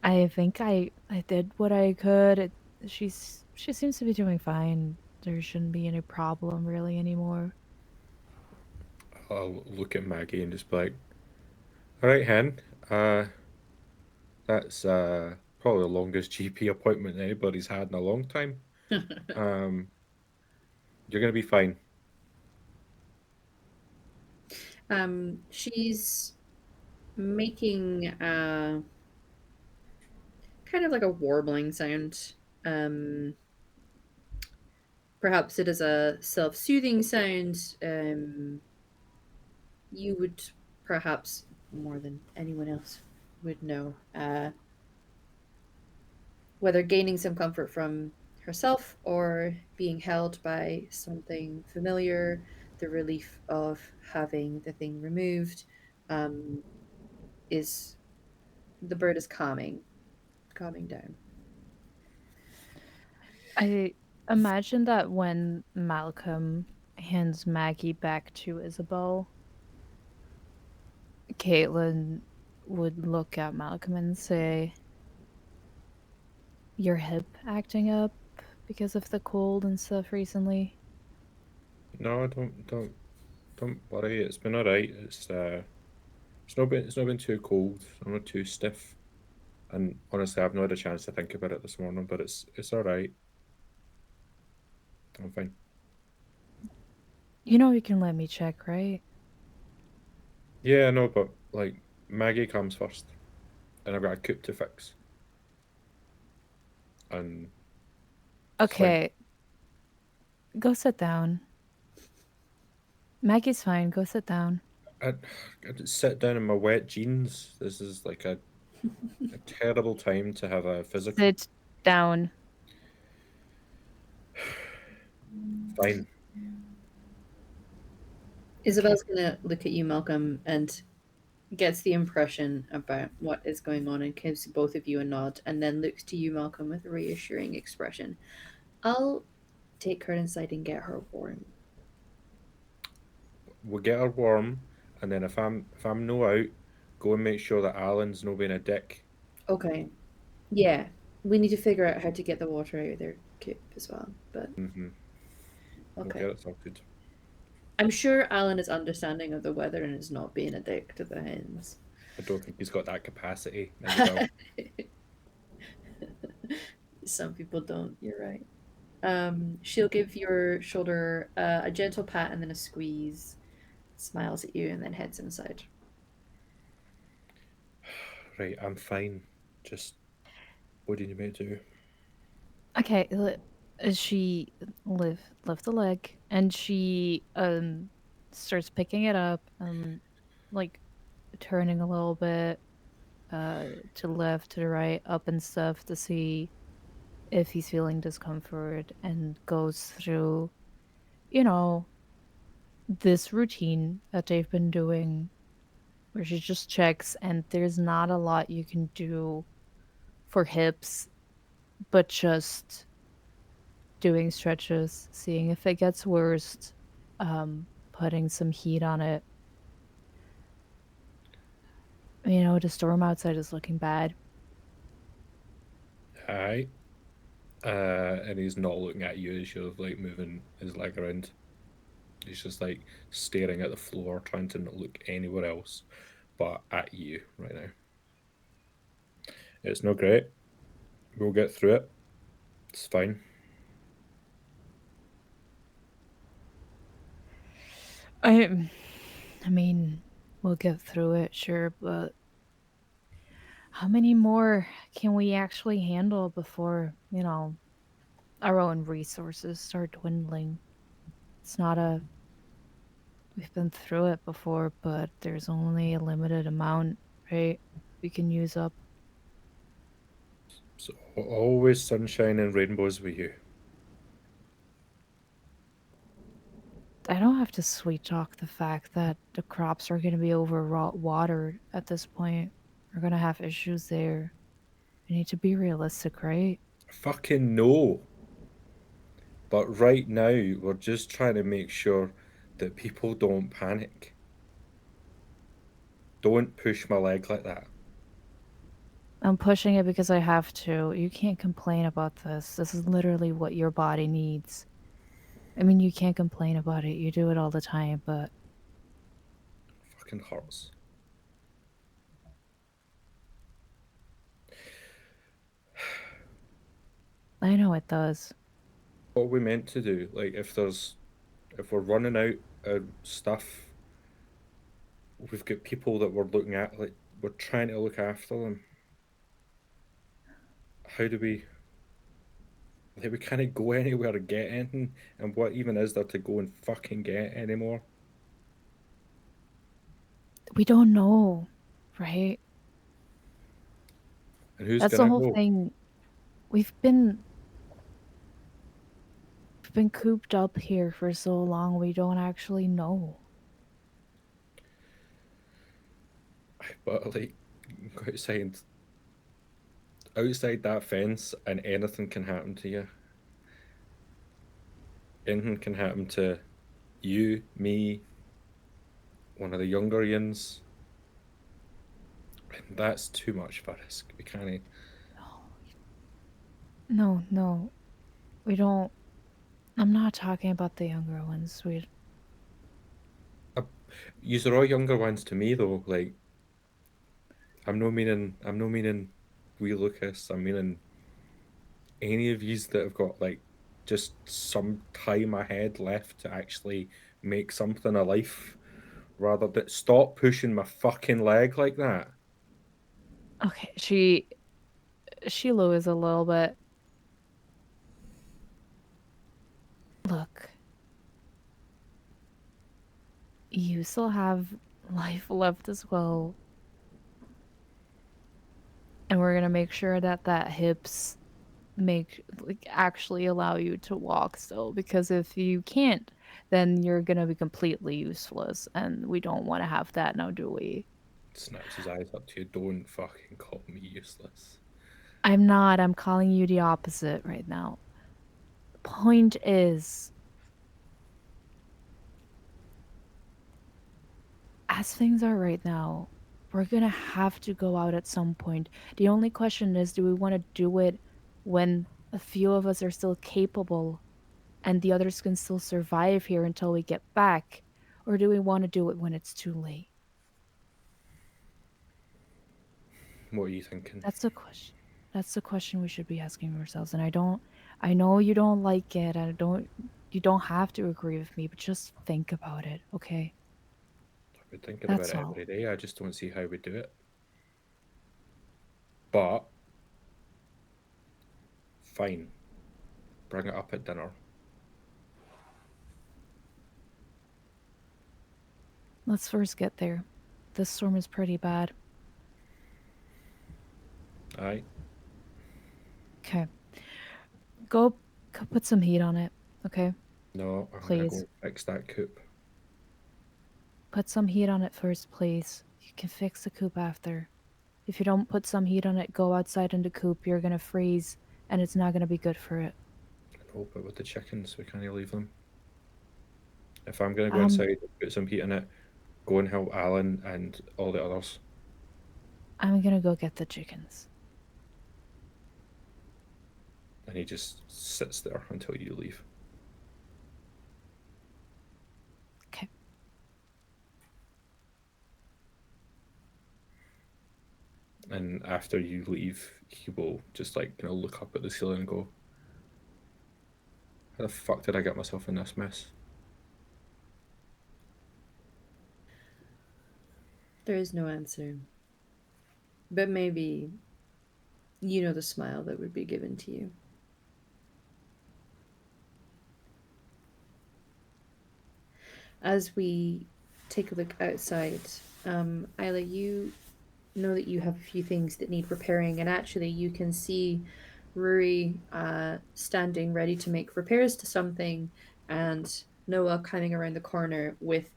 I think I did what I could. She seems to be doing fine. There shouldn't be any problem really anymore. I'll look at Maggie and just be like, "All right, hen. Uh, that's probably the longest GP appointment anybody's had in a long time. Um, you're gonna be fine." She's making kind of like a warbling sound. Perhaps it is a self-soothing sound. You would perhaps more than anyone else would know whether gaining some comfort from herself or being held by something familiar, the relief of having the thing removed, is the bird is calming down. I imagine that when Malcolm hands Maggie back to Isabel, Caitlin would look at Malcolm and say, "Your hip acting up because of the cold and stuff recently?" No, don't worry. It's been all right. It's not been too cold. I'm not too stiff. And honestly, I've not had a chance to think about it this morning, but it's all right. I'm fine. You know you can let me check, right? Yeah, no, but like Maggie comes first, and I've got a coop to fix, and it's fine. Okay, go sit down. Maggie's fine. Go sit down. I just sit down in my wet jeans. This is like a terrible time to have a physical. Sit down. Fine. Isabel's gonna look at you, Malcolm, and gets the impression about what is going on and gives both of you a nod, and then looks to you, Malcolm, with a reassuring expression. I'll take her inside and get her warm. We'll get her warm, and then if I'm no out, go and make sure that Alan's no being a dick. Okay. Yeah. We need to figure out how to get the water out of their coop as well. But We'll okay. get it sorted. I'm sure Alan is understanding of the weather and is not being a dick to the hens. I don't think he's got that capacity. Well. Some people don't, you're right. She'll give your shoulder a gentle pat and then a squeeze, smiles at you, and then heads inside. Right, I'm fine. Just what do you need me to do? Okay, she lift the leg and she starts picking it up and like turning a little bit to left, to the right, up and stuff to see if he's feeling discomfort, and goes through, this routine that they've been doing where she just checks, and there's not a lot you can do for hips, but just doing stretches, seeing if it gets worse, putting some heat on it. The storm outside is looking bad. Aye. And he's not looking at you as you're like moving his leg around. He's just like staring at the floor, trying to not look anywhere else but at you right now. It's not great. We'll get through it. It's fine. I mean, we'll get through it, sure, but how many more can we actually handle before, our own resources start dwindling? It's not a We've been through it before, but there's only a limited amount, right? We can use up. So always sunshine and rainbows with you. I don't have to sweet talk the fact that the crops are going to be watered at this point. We're going to have issues there. We need to be realistic, right? Fucking no. But right now, we're just trying to make sure that people don't panic. Don't push my leg like that. I'm pushing it because I have to. You can't complain about this. This is literally what your body needs. I mean, you can't complain about it. You do it all the time, but Fucking hurts. I know it does. What are we meant to do? Like, if we're running out of stuff, we've got people that we're looking at. Like, we're trying to look after them. How do we? Like, we can't go anywhere to get anything, and what even is there to go and fucking get anymore? We don't know, right? And who's That's the gonna whole know? thing. We've been cooped up here for so long, we don't actually know. But like, go outside that fence, and anything can happen to you. Anything can happen to you, me, one of the younger Ians. And that's too much for risk. We can't. No, we don't. I'm not talking about the younger ones. Yous are all younger ones to me though. Like, I'm no meaning wee Lucas. I'm meaning any of yous that have got like just some time ahead left to actually make something of life. Rather than stop pushing my fucking leg like that. Okay, she lowers a little bit. Look, you still have life left as well. And we're gonna make sure that hips actually allow you to walk still, because if you can't, then you're gonna be completely useless, and we don't want to have that now, do we? Snaps his eyes up to you. Don't fucking call me useless. I'm not. I'm calling you the opposite right now. The point is, as things are right now, we're gonna have to go out at some point. The only question is, do we want to do it when a few of us are still capable and the others can still survive here until we get back? Or do we want to do it when it's too late? What are you thinking? That's the question. That's the question we should be asking ourselves. And I know you don't like it. You don't have to agree with me, but just think about it, okay? I've been thinking about That's it all. every day. I just don't see how we do it. But fine. Bring it up at dinner. Let's first get there. This storm is pretty bad. Aye. Okay. Go put some heat on it, okay? No, I'm gonna Please. go fix that coop. Put some heat on it first, please. You can fix the coop after. If you don't put some heat on it, go outside in the coop, you're gonna freeze, and it's not gonna be good for it. No, but with the chickens, we can't leave them. If I'm gonna go inside and put some heat in it, go and help Alan and all the others. I'm gonna go get the chickens. And he just sits there until you leave. Okay. And after you leave, he will just like look up at the ceiling and go, "How the fuck did I get myself in this mess?" There is no answer. But maybe you know the smile that would be given to you. As we take a look outside, Isla, you know that you have a few things that need repairing, and actually you can see Ruri standing ready to make repairs to something, and Noah coming around the corner with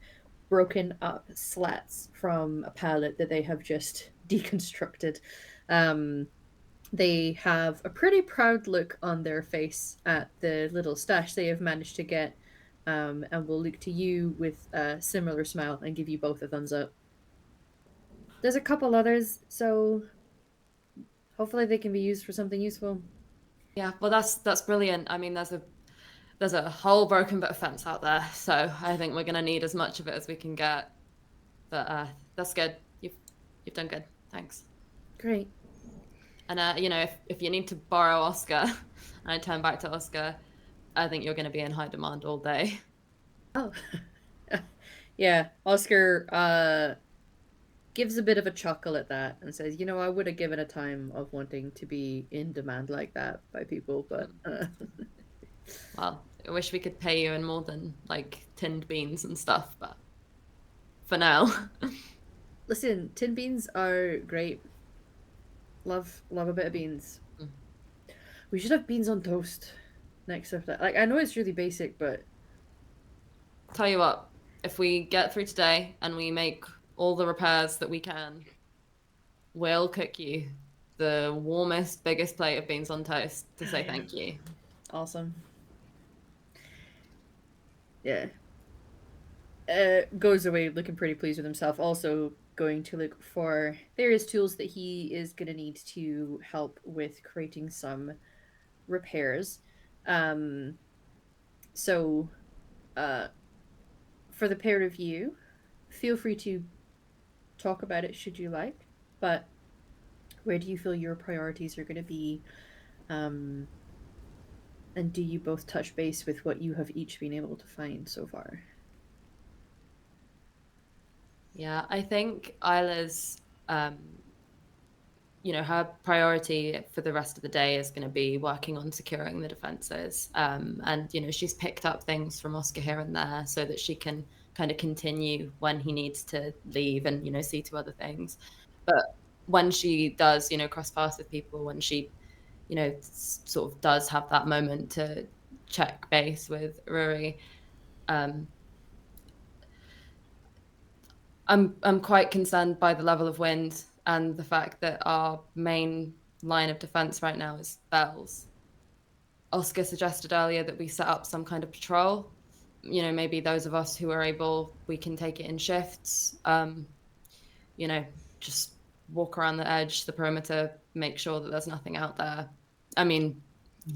broken up slats from a pallet that they have just deconstructed. They have a pretty proud look on their face at the little stash they have managed to get, and will look to you with a similar smile and give you both a thumbs up. There's a couple others, so hopefully they can be used for something useful. Yeah, well, that's brilliant. I mean, there's a whole broken bit of fence out there, so I think we're gonna need as much of it as we can get. But that's good. You've done good. Thanks. Great. And if you need to borrow Oscar, and I turn back to Oscar, I think you're going to be in high demand all day. Oh, yeah. Oscar gives a bit of a chuckle at that and says, I would have given a time of wanting to be in demand like that by people, but Well, I wish we could pay you in more than like tinned beans and stuff, but for now. listen, tin beans are great. Love a bit of beans. Mm. We should have beans on toast next to that. Like, I know it's really basic, but Tell you what, if we get through today and we make all the repairs that we can, we'll cook you the warmest, biggest plate of beans on toast to say thank you. awesome. Yeah. Goes away looking pretty pleased with himself. Also going to look for various tools that he is going to need to help with creating some repairs. So, for the pair of you, feel free to talk about it should you like, but where do you feel your priorities are going to be? And do you both touch base with what you have each been able to find so far? Yeah, I think Isla's, her priority for the rest of the day is going to be working on securing the defenses. And, she's picked up things from Oscar here and there so that she can kind of continue when he needs to leave and, see to other things. But when she does, cross paths with people, when she, sort of does have that moment to check base with Rhynie, I'm quite concerned by the level of wind and the fact that our main line of defense right now is bells. Oscar suggested earlier that we set up some kind of patrol. Maybe those of us who are able, we can take it in shifts. Just walk around the edge, the perimeter, make sure that there's nothing out there. I mean,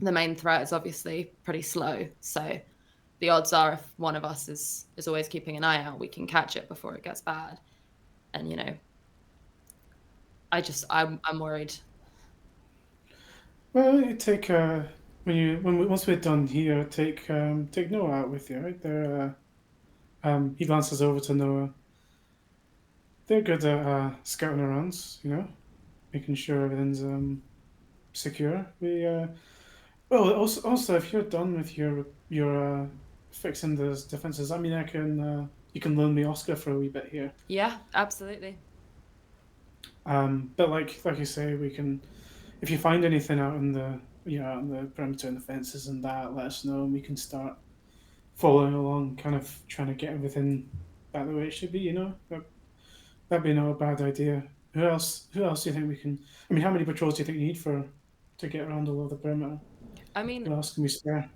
the main threat is obviously pretty slow, so the odds are if one of us is always keeping an eye out, we can catch it before it gets bad. And I'm worried. Well, you take once we're done here, take Noah out with you, right? He glances over to Noah. They're good at scouting around, making sure everything's secure. Also, if you're done with your fixing those defenses, I mean, you can loan me Oscar for a wee bit here. Yeah, absolutely. But like you say, we can, if you find anything out on the perimeter and the fences and that, let us know, and we can start following along, kind of trying to get everything back the way it should be. That'd be not a bad idea. Who else do you think we can? I mean, how many patrols do you think you need to get around all of the perimeter? I mean, What else can we spare?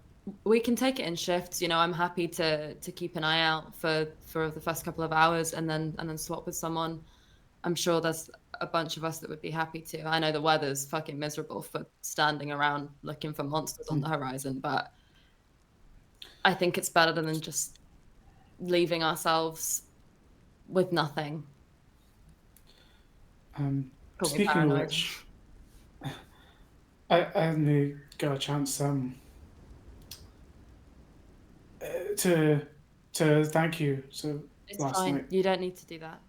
we can take it in shifts. I'm happy to keep an eye out for the first couple of hours and then swap with someone. I'm sure there's a bunch of us that would be happy to. I know the weather's fucking miserable for standing around looking for monsters on the horizon, but I think it's better than just leaving ourselves with nothing. Speaking paranoid. of which, I only got a chance to thank you. So It's last fine. night, You don't need to do that.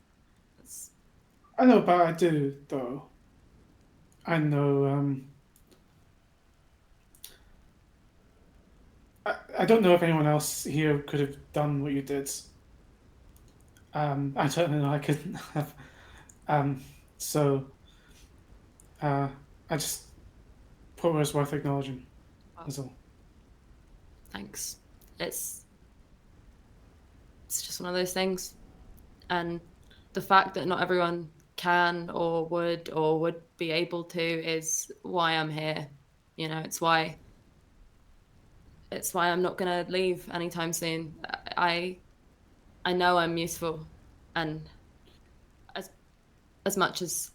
I know, but I do though. I know. I don't know if anyone else here could have done what you did. I certainly know I couldn't have. So I just thought it was worth acknowledging. That's all. Thanks. It's just one of those things, and the fact that not everyone can or would be able to is why I'm here. It's why I'm not gonna leave anytime soon. I know I'm useful, and as much as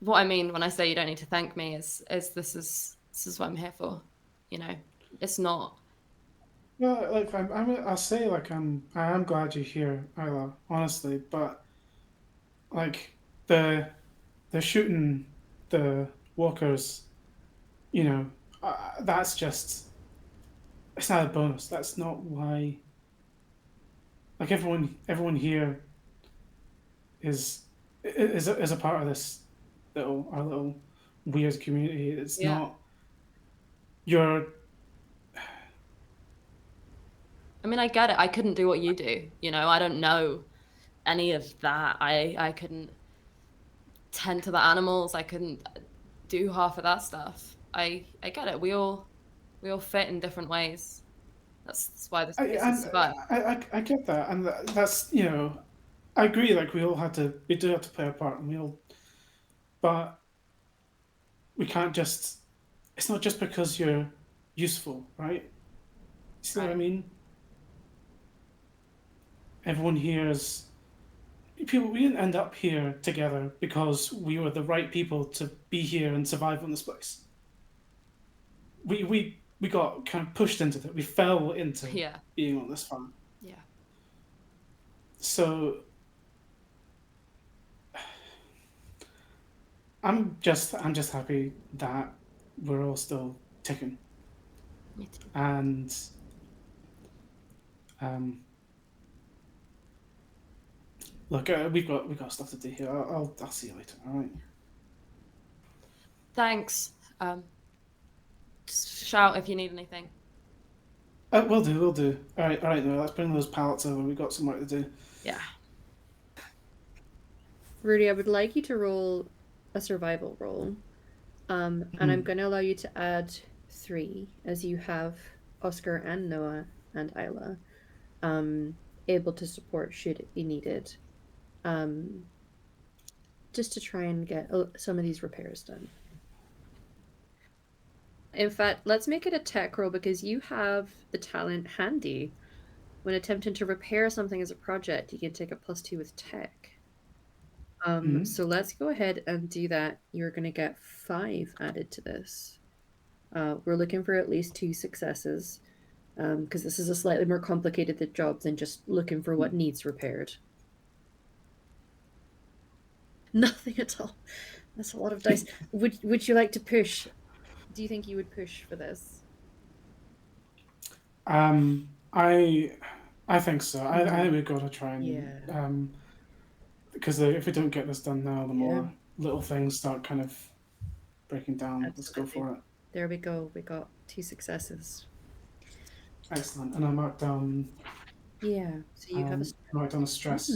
what I mean when I say you don't need to thank me is this is what I'm here for. It's not. No, like I'll say like I am glad you're here, Isla, honestly, but like the shooting the walkers, that's just it's not a bonus. That's not why. Like everyone here is a part of this our little weird community. It's Yeah. not you're. I mean, I get it. I couldn't do what you do. You know, I don't know any of that. I couldn't tend to the animals. I couldn't do half of that stuff. I get it. We all fit in different ways. That's why the I species and survive. I get that, and that's I agree. Like we do have to play a part, and but we can't just. It's not just because you're useful, right? You see what I Right. mean? Everyone here is people. We didn't end up here together because we were the right people to be here and survive on this place. We got kind of pushed into it. We fell into Yeah. being on this farm. Yeah. So I'm just happy that we're all still ticking, Me too. and um, look, we've got stuff to do here. I'll see you later. All right. Thanks. Just shout if you need anything. We'll do. We'll do. All right. All right. Now let's bring those pallets over. We've got some work to do. Yeah. Rudy, I would like you to roll a survival roll. And I'm going to allow you to add 3, as you have Oscar and Noah and Isla able to support should it be needed. Just to try and get some of these repairs done. In fact, let's make it a tech roll because you have the talent handy. When attempting to repair something as a project, you can take a +2 with tech. So let's go ahead and do that. You're going to get 5 added to this. We're looking for at least 2 successes because this is a slightly more complicated job than just looking for what needs repaired. Nothing at all. That's a lot of dice. Would you like to push? Do you think you would push for this? I think so. I think we've got to try and Yeah. Because if we don't get this done now, the Yeah. more little things start kind of breaking down. Let's go Absolutely. for it. There we go. We got 2 successes. Excellent. And I marked down. Yeah. So you have a marked down a stress.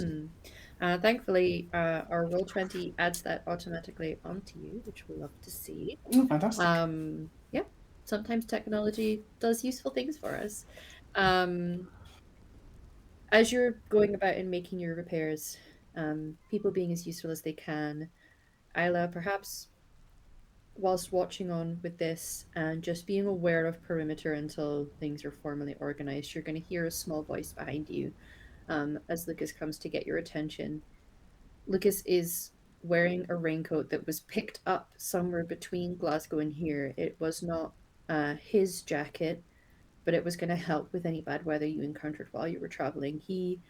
thankfully, our Roll20 adds that automatically onto you, which we'll love to see. Oh, fantastic. Yeah. Sometimes technology does useful things for us. As you're going about and making your repairs, people being as useful as they can, Isla, perhaps whilst watching on with this and just being aware of perimeter until things are formally organized, you're going to hear a small voice behind you as Lucas comes to get your attention. Lucas is wearing a raincoat that was picked up somewhere between Glasgow and here. It was not his jacket, but it was going to help with any bad weather you encountered while you were traveling. He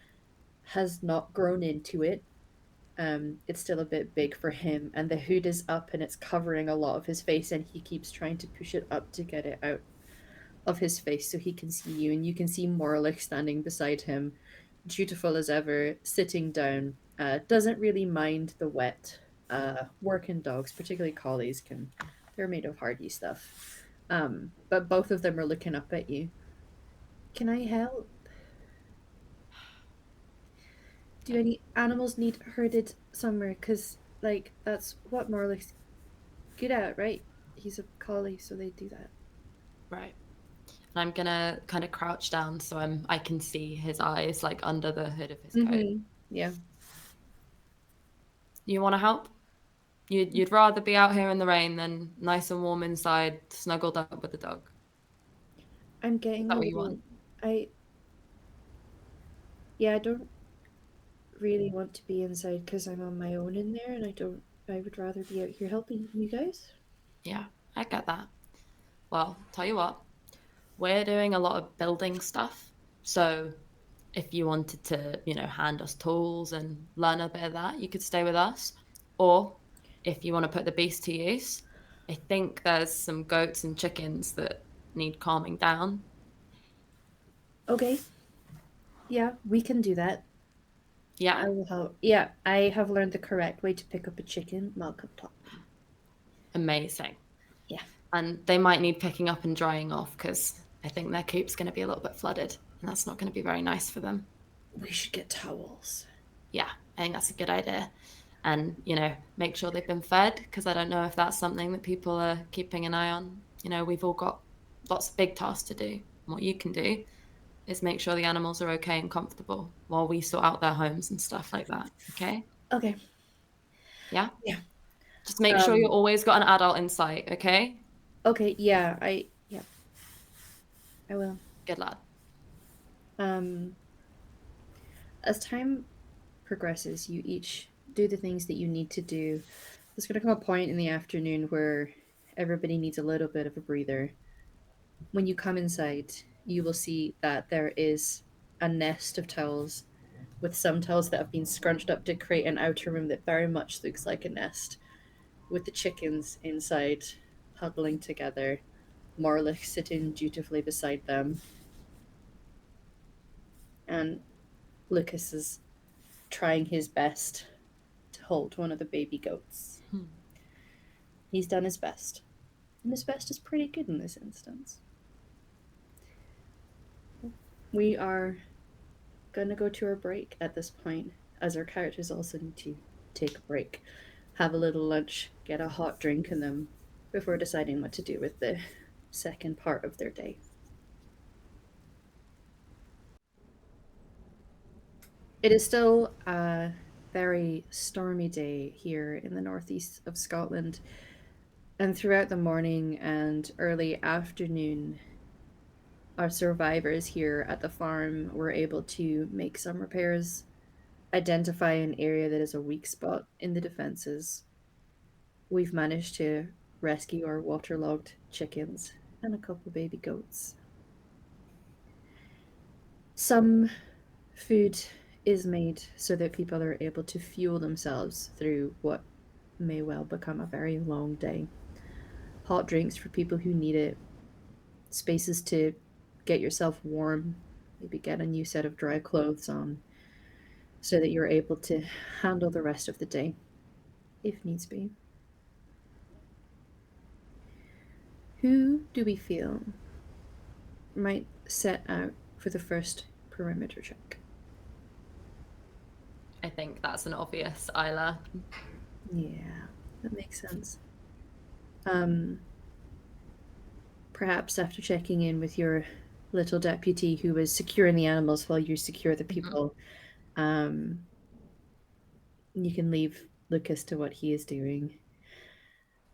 has not grown into it. It's still a bit big for him, and the hood is up and it's covering a lot of his face, and he keeps trying to push it up to get it out of his face so he can see you, and you can see Morlick standing beside him, dutiful as ever, sitting down. Doesn't really mind the wet. Working dogs, particularly collies, they're made of hardy stuff. But both of them are looking up at you. Can I help? Do any animals need herded somewhere? Because, like, that's what Morlick's good at, right? He's a collie, so they do that. Right. And I'm gonna kind of crouch down so I can see his eyes, like, under the hood of his coat. Yeah. You want to help? You'd rather be out here in the rain than nice and warm inside, snuggled up with the dog. I'm getting Is that what you want? I don't really want to be inside because I'm on my own in there, and I would rather be out here helping you guys. Yeah, I get that. Well, tell you what, we're doing a lot of building stuff. So if you wanted to, hand us tools and learn a bit of that, you could stay with us. Or if you want to put the beast to use, I think there's some goats and chickens that need calming down. Okay. Yeah, we can do that. Yeah, I will help. Yeah, I have learned the correct way to pick up a chicken. Welcome, top. amazing. Yeah. And they might need picking up and drying off because I think their coop's going to be a little bit flooded, and that's not going to be very nice for them. We should get towels. Yeah, I think that's a good idea. And, make sure they've been fed, because I don't know if that's something that people are keeping an eye on. We've all got lots of big tasks to do. And what you can do is make sure the animals are okay and comfortable while we sort out their homes and stuff like that. Okay? Okay. Yeah? Yeah. Just make sure you always got an adult in sight, okay? Okay, yeah, I will. Good lad. As time progresses, you each do the things that you need to do. There's going to come a point in the afternoon where everybody needs a little bit of a breather. When you come inside, you will see that there is a nest of towels, with some towels that have been scrunched up to create an outer room that very much looks like a nest, with the chickens inside huddling together, Morlick sitting dutifully beside them, and Lucas is trying his best to hold one of the baby goats. He's done his best, and his best is pretty good in this instance. We are going to go to our break at this point, as our characters also need to take a break, have a little lunch, get a hot drink in them before deciding what to do with the second part of their day. It is still a very stormy day here in the northeast of Scotland, and throughout the morning and early afternoon, our survivors here at the farm were able to make some repairs, identify an area that is a weak spot in the defenses. We've managed to rescue our waterlogged chickens and a couple baby goats. Some food is made so that people are able to fuel themselves through what may well become a very long day. Hot drinks for people who need it, spaces to get yourself warm, maybe get a new set of dry clothes on, so that you're able to handle the rest of the day, if needs be. Who do we feel might set out for the first perimeter check? I think that's an obvious Isla. Yeah, that makes sense. Perhaps after checking in with your little deputy who was securing the animals while you secure the people, you can leave Lucas to what he is doing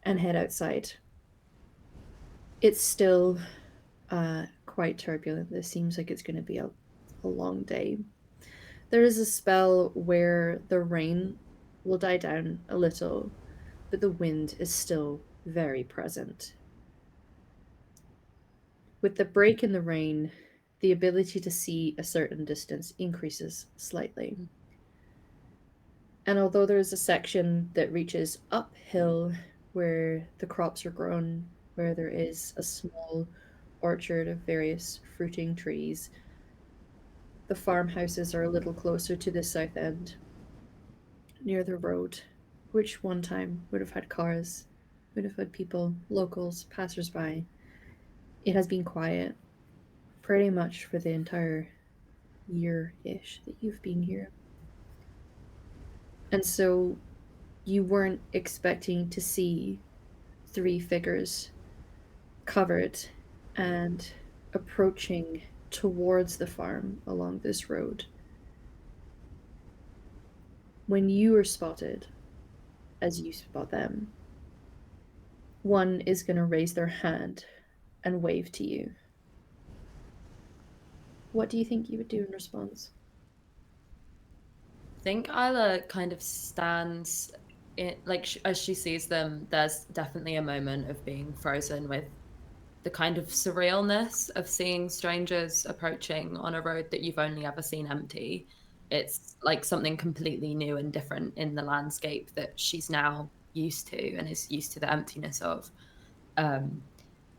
and head outside. It's still quite turbulent. This seems like it's going to be a long day. There is a spell where the rain will die down a little, but the wind is still very present. With the break in the rain, the ability to see a certain distance increases slightly. And although there is a section that reaches uphill where the crops are grown, where there is a small orchard of various fruiting trees, the farmhouses are a little closer to the south end, near the road, which one time would have had cars, would have had people, locals, passers-by. It has been quiet pretty much for the entire year-ish that you've been here. And so you weren't expecting to see 3 figures covered and approaching towards the farm along this road. When you are spotted, as you spot them, one is going to raise their hand and wave to you. What do you think you would do in response? I think Isla kind of stands in, like, as she sees them, there's definitely a moment of being frozen with the kind of surrealness of seeing strangers approaching on a road that you've only ever seen empty. It's like something completely new and different in the landscape that she's now used to and is used to the emptiness of.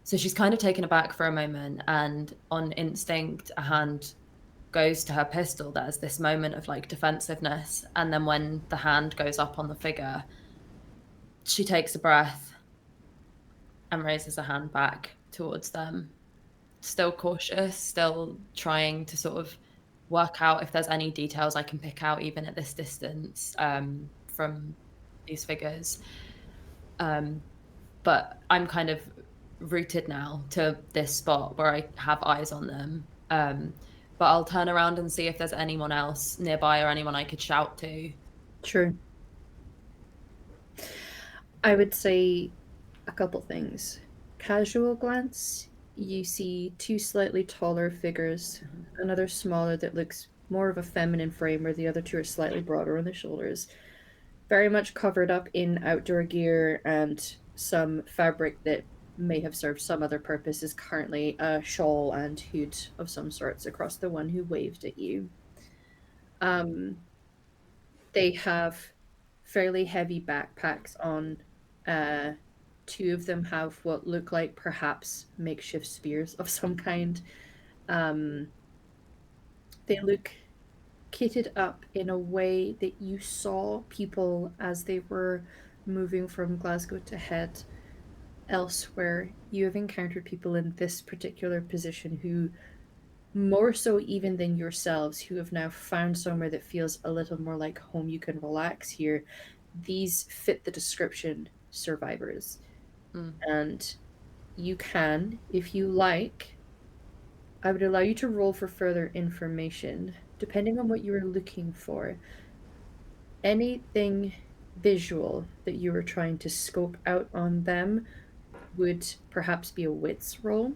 So she's kind of taken aback for a moment, and on instinct, a hand goes to her pistol, there's this moment of like defensiveness. And then when the hand goes up on the figure, she takes a breath and raises her hand back towards them. Still cautious, still trying to sort of work out if there's any details I can pick out, even at this distance, from these figures. But I'm kind of rooted now to this spot where I have eyes on them. But I'll turn around and see if there's anyone else nearby or anyone I could shout to. Sure. I would say a couple things. Casual glance, you see two slightly taller figures, another smaller that looks more of a feminine frame, where the other two are slightly broader on the shoulders. Very much covered up in outdoor gear and some fabric that may have served some other purpose is currently a shawl and hood of some sorts across the one who waved at you. They have fairly heavy backpacks on. Two of them have what look like perhaps makeshift spears of some kind. They look kitted up in a way that you saw people as they were moving from Glasgow to head elsewhere. You have encountered people in this particular position who, more so even than yourselves, who have now found somewhere that feels a little more like home. You can relax here. These fit the description, survivors. And you can, if you like, I would allow you to roll for further information, depending on what you are looking for. Anything visual that you were trying to scope out on them would perhaps be a wits roll.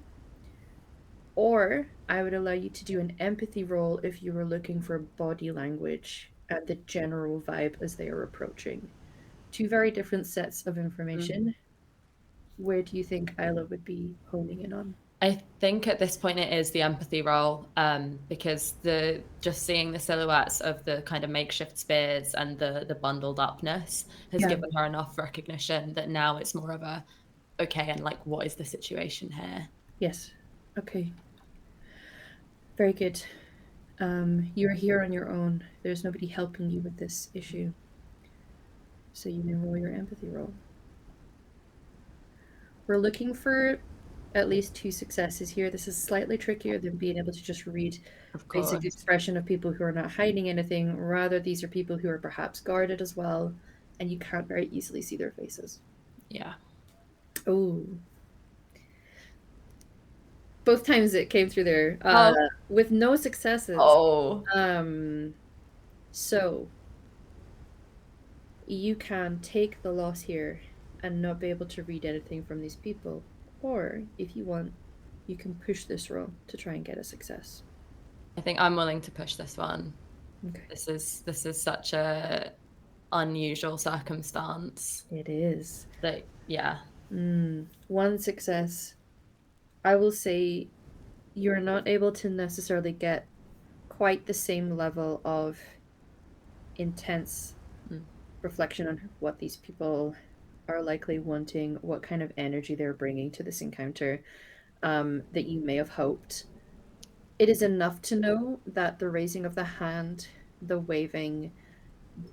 Or I would allow you to do an empathy roll if you were looking for body language and the general vibe as they are approaching. Two very different sets of information. Where do you think Isla would be honing in on? I think at this point it is the empathy role, because just seeing the silhouettes of the kind of makeshift spears and the bundled upness has given her enough recognition that now it's more of a, okay, and like, what is the situation here? Yes. Okay. Very good. You're here on your own. There's nobody helping you with this issue. So you may roll your empathy roll. We're looking for at least 2 successes here. This is slightly trickier than being able to just read basic expression of people who are not hiding anything. Rather, these are people who are perhaps guarded as well, and you can't very easily see their faces. Yeah. Oh. Both times it came through there. With no successes. Oh. So you can take the loss here and not be able to read anything from these people. Or, if you want, you can push this roll to try and get a success. I think I'm willing to push this one. Okay. This is such a unusual circumstance. It is. That, yeah. 1 success. I will say you're not able to necessarily get quite the same level of intense reflection on what these people are likely wanting, what kind of energy they're bringing to this encounter, that you may have hoped. It is enough to know that the raising of the hand, the waving,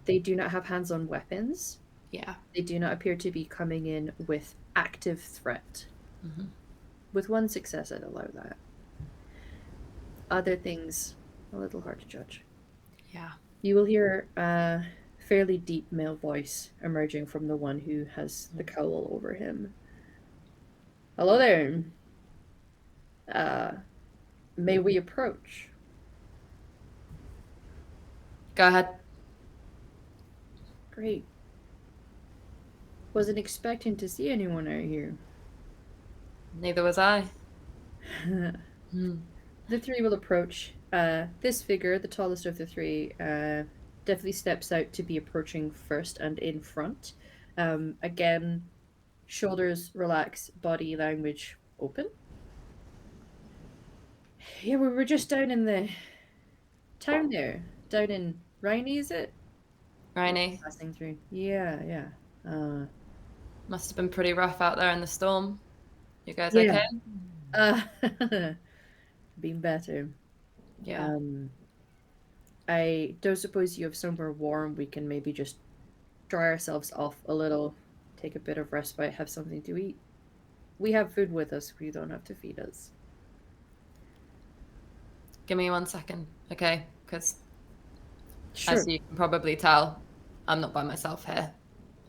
they do not have hands on weapons. Yeah. They do not appear to be coming in with active threat. With 1 success, I'd allow that. Other things, a little hard to judge. Yeah. You will hear a fairly deep male voice emerging from the one who has the cowl over him. Hello there. May we approach? Go ahead. Great. Wasn't expecting to see anyone out here. Neither was I. The 3 will approach. This figure, the tallest of the 3, definitely steps out to be approaching first and in front. Again, shoulders relaxed, body language open. Yeah, we were just down in the town there. Down in Rhynie, is it? Rhynie. Passing through. Yeah. Must have been pretty rough out there in the storm. You guys Yeah. okay? Been better. Yeah. I don't suppose you have somewhere warm we can maybe just dry ourselves off a little, take a bit of respite, have something to eat. We have food with us. You don't have to feed us. Give me 1 second, okay? Because Sure. as you can probably tell, I'm not by myself here.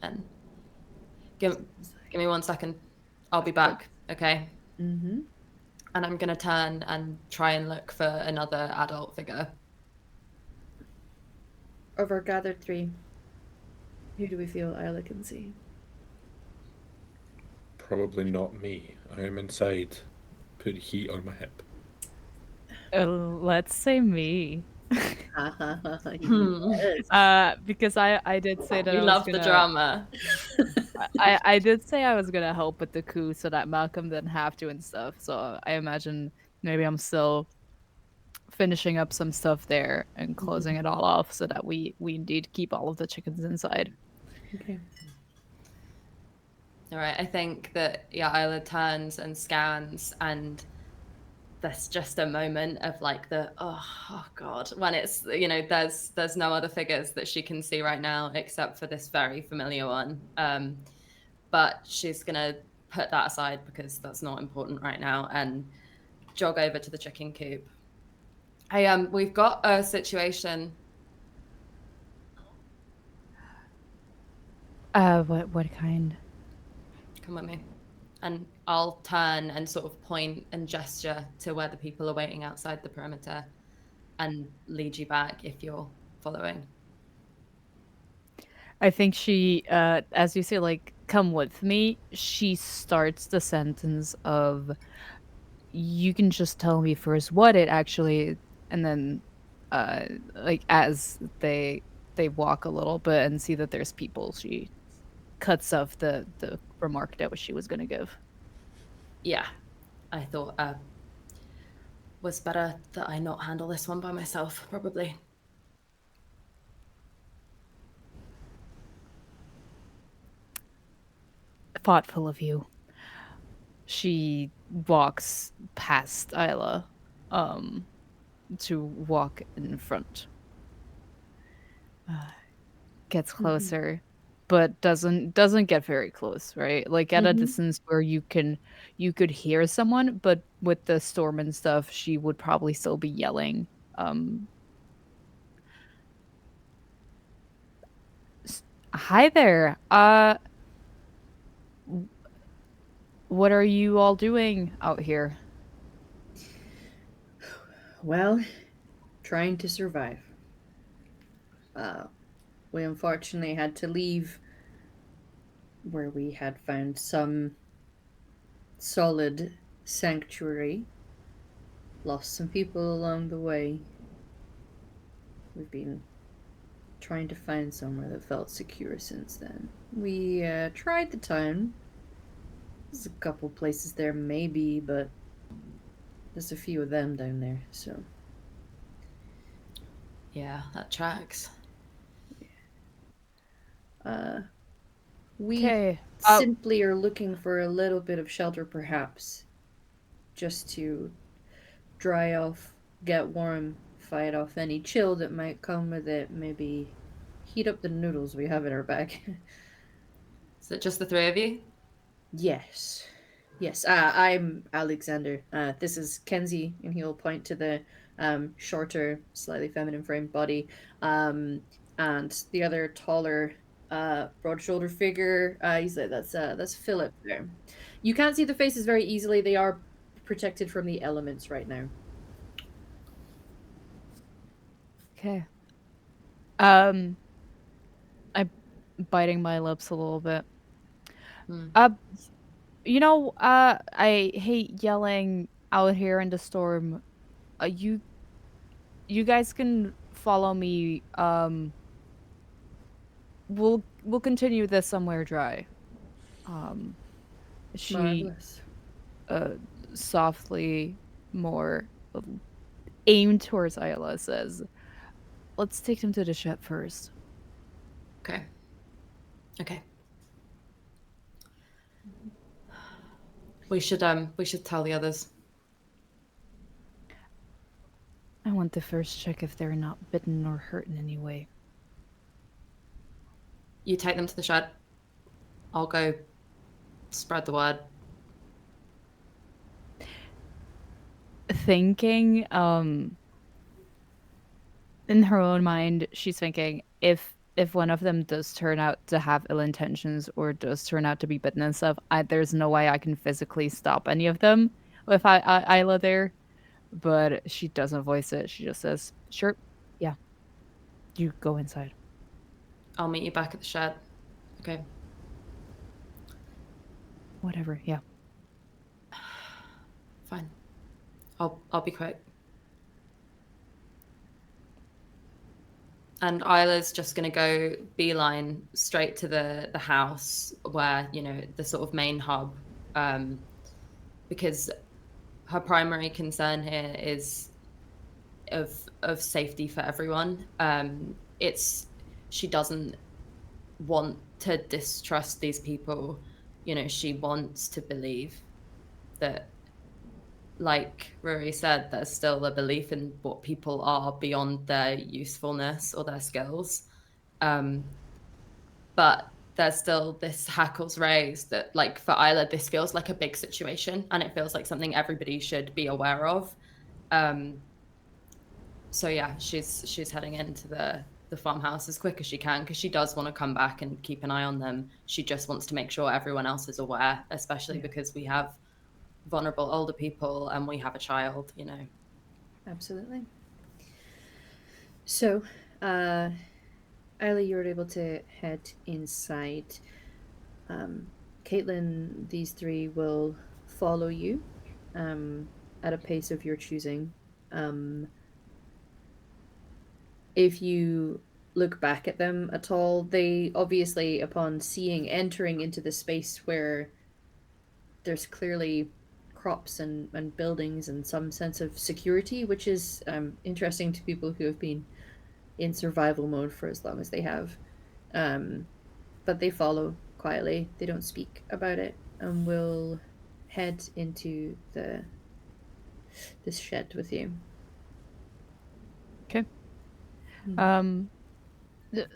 And give me 1 second. I'll be back, okay? Mm-hmm. And I'm gonna turn and try and look for another adult figure. Of our gathered three, who do we feel Isla can see? Probably not me. I am inside. Put heat on my hip. Let's say me. Yes. Because I did say that We I was love the gonna drama. I did say I was gonna help with the coup so that Malcolm didn't have to and stuff. So I imagine maybe I'm still finishing up some stuff there and closing it all off so that we indeed keep all of the chickens inside. Okay. All right, I think that Isla turns and scans, and there's just a moment of like oh god, when it's there's no other figures that she can see right now except for this very familiar one. But she's gonna put that aside because that's not important right now and jog over to the chicken coop. We've got a situation. What kind? Come with me. And I'll turn and sort of point and gesture to where the people are waiting outside the perimeter and lead you back if you're following. I think she as you say, like, come with me, she starts the sentence of you can just tell me first what it actually, and then like as they walk a little bit and see that there's people, she cuts off the remark that she was gonna give. Yeah, I thought was better that I not handle this one by myself, probably. Thoughtful of you. She walks past Isla, to walk in front. Gets closer, but doesn't get very close, right? Like at a distance where you could hear someone, but with the storm and stuff, she would probably still be yelling. Um, Hi there. What are you all doing out here? Well, trying to survive. We unfortunately had to leave where we had found some solid sanctuary. Lost some people along the way. We've been trying to find somewhere that felt secure since then. We tried the town. There's a couple places there, maybe, but there's a few of them down there, so. Yeah, that tracks. We Okay. simply are looking for a little bit of shelter, perhaps, just to dry off, get warm, fight off any chill that might come with it, maybe heat up the noodles we have in our bag. Is it just the three of you? Yes. Yes, I'm Alexander. This is Kenzie, and he'll point to the shorter, slightly feminine framed body. And the other taller, broad shouldered figure. He's like, that's Philip there. You can't see the faces very easily. They are protected from the elements right now. Okay. I'm biting my lips a little bit. Uh, I hate yelling out here in the storm. You guys can follow me. We'll continue this somewhere dry. Um, she Marvelous. uh softly more aimed towards Ayla says, "Let's take them to the ship first." Okay. Okay. We should tell the others. I want want to first check if they're not bitten or hurt in any way. You take them to the shed. I'll go spread the word. Thinking, in her own mind, she's thinking if one of them does turn out to have ill intentions or does turn out to be bitten and stuff, there's no way I can physically stop any of them with Isla there. But she doesn't voice it. She just says, "Sure, yeah, you go inside." I'll meet you back at the shed. Okay. Whatever. Yeah. Fine. I'll be quick. And Isla's just going to go beeline straight to the house where, the sort of main hub, because her primary concern here is of safety for everyone. She doesn't want to distrust these people. She wants to believe that, like Rory said, there's still a belief in what people are beyond their usefulness or their skills. But there's still this hackles raised that, like, for Isla, this feels like a big situation and it feels like something everybody should be aware of. So yeah, she's heading into the farmhouse as quick as she can because she does want to come back and keep an eye on them. She just wants to make sure everyone else is aware, especially because we have vulnerable older people and we have a child, Absolutely. So, Isla, you were able to head inside. Caitlin, these three will follow you at a pace of your choosing. If you look back at them at all, they obviously, upon entering into the space where there's clearly crops and buildings and some sense of security, which is interesting to people who have been in survival mode for as long as they have. But they follow quietly. They don't speak about it, and will head into this shed with you. Okay. The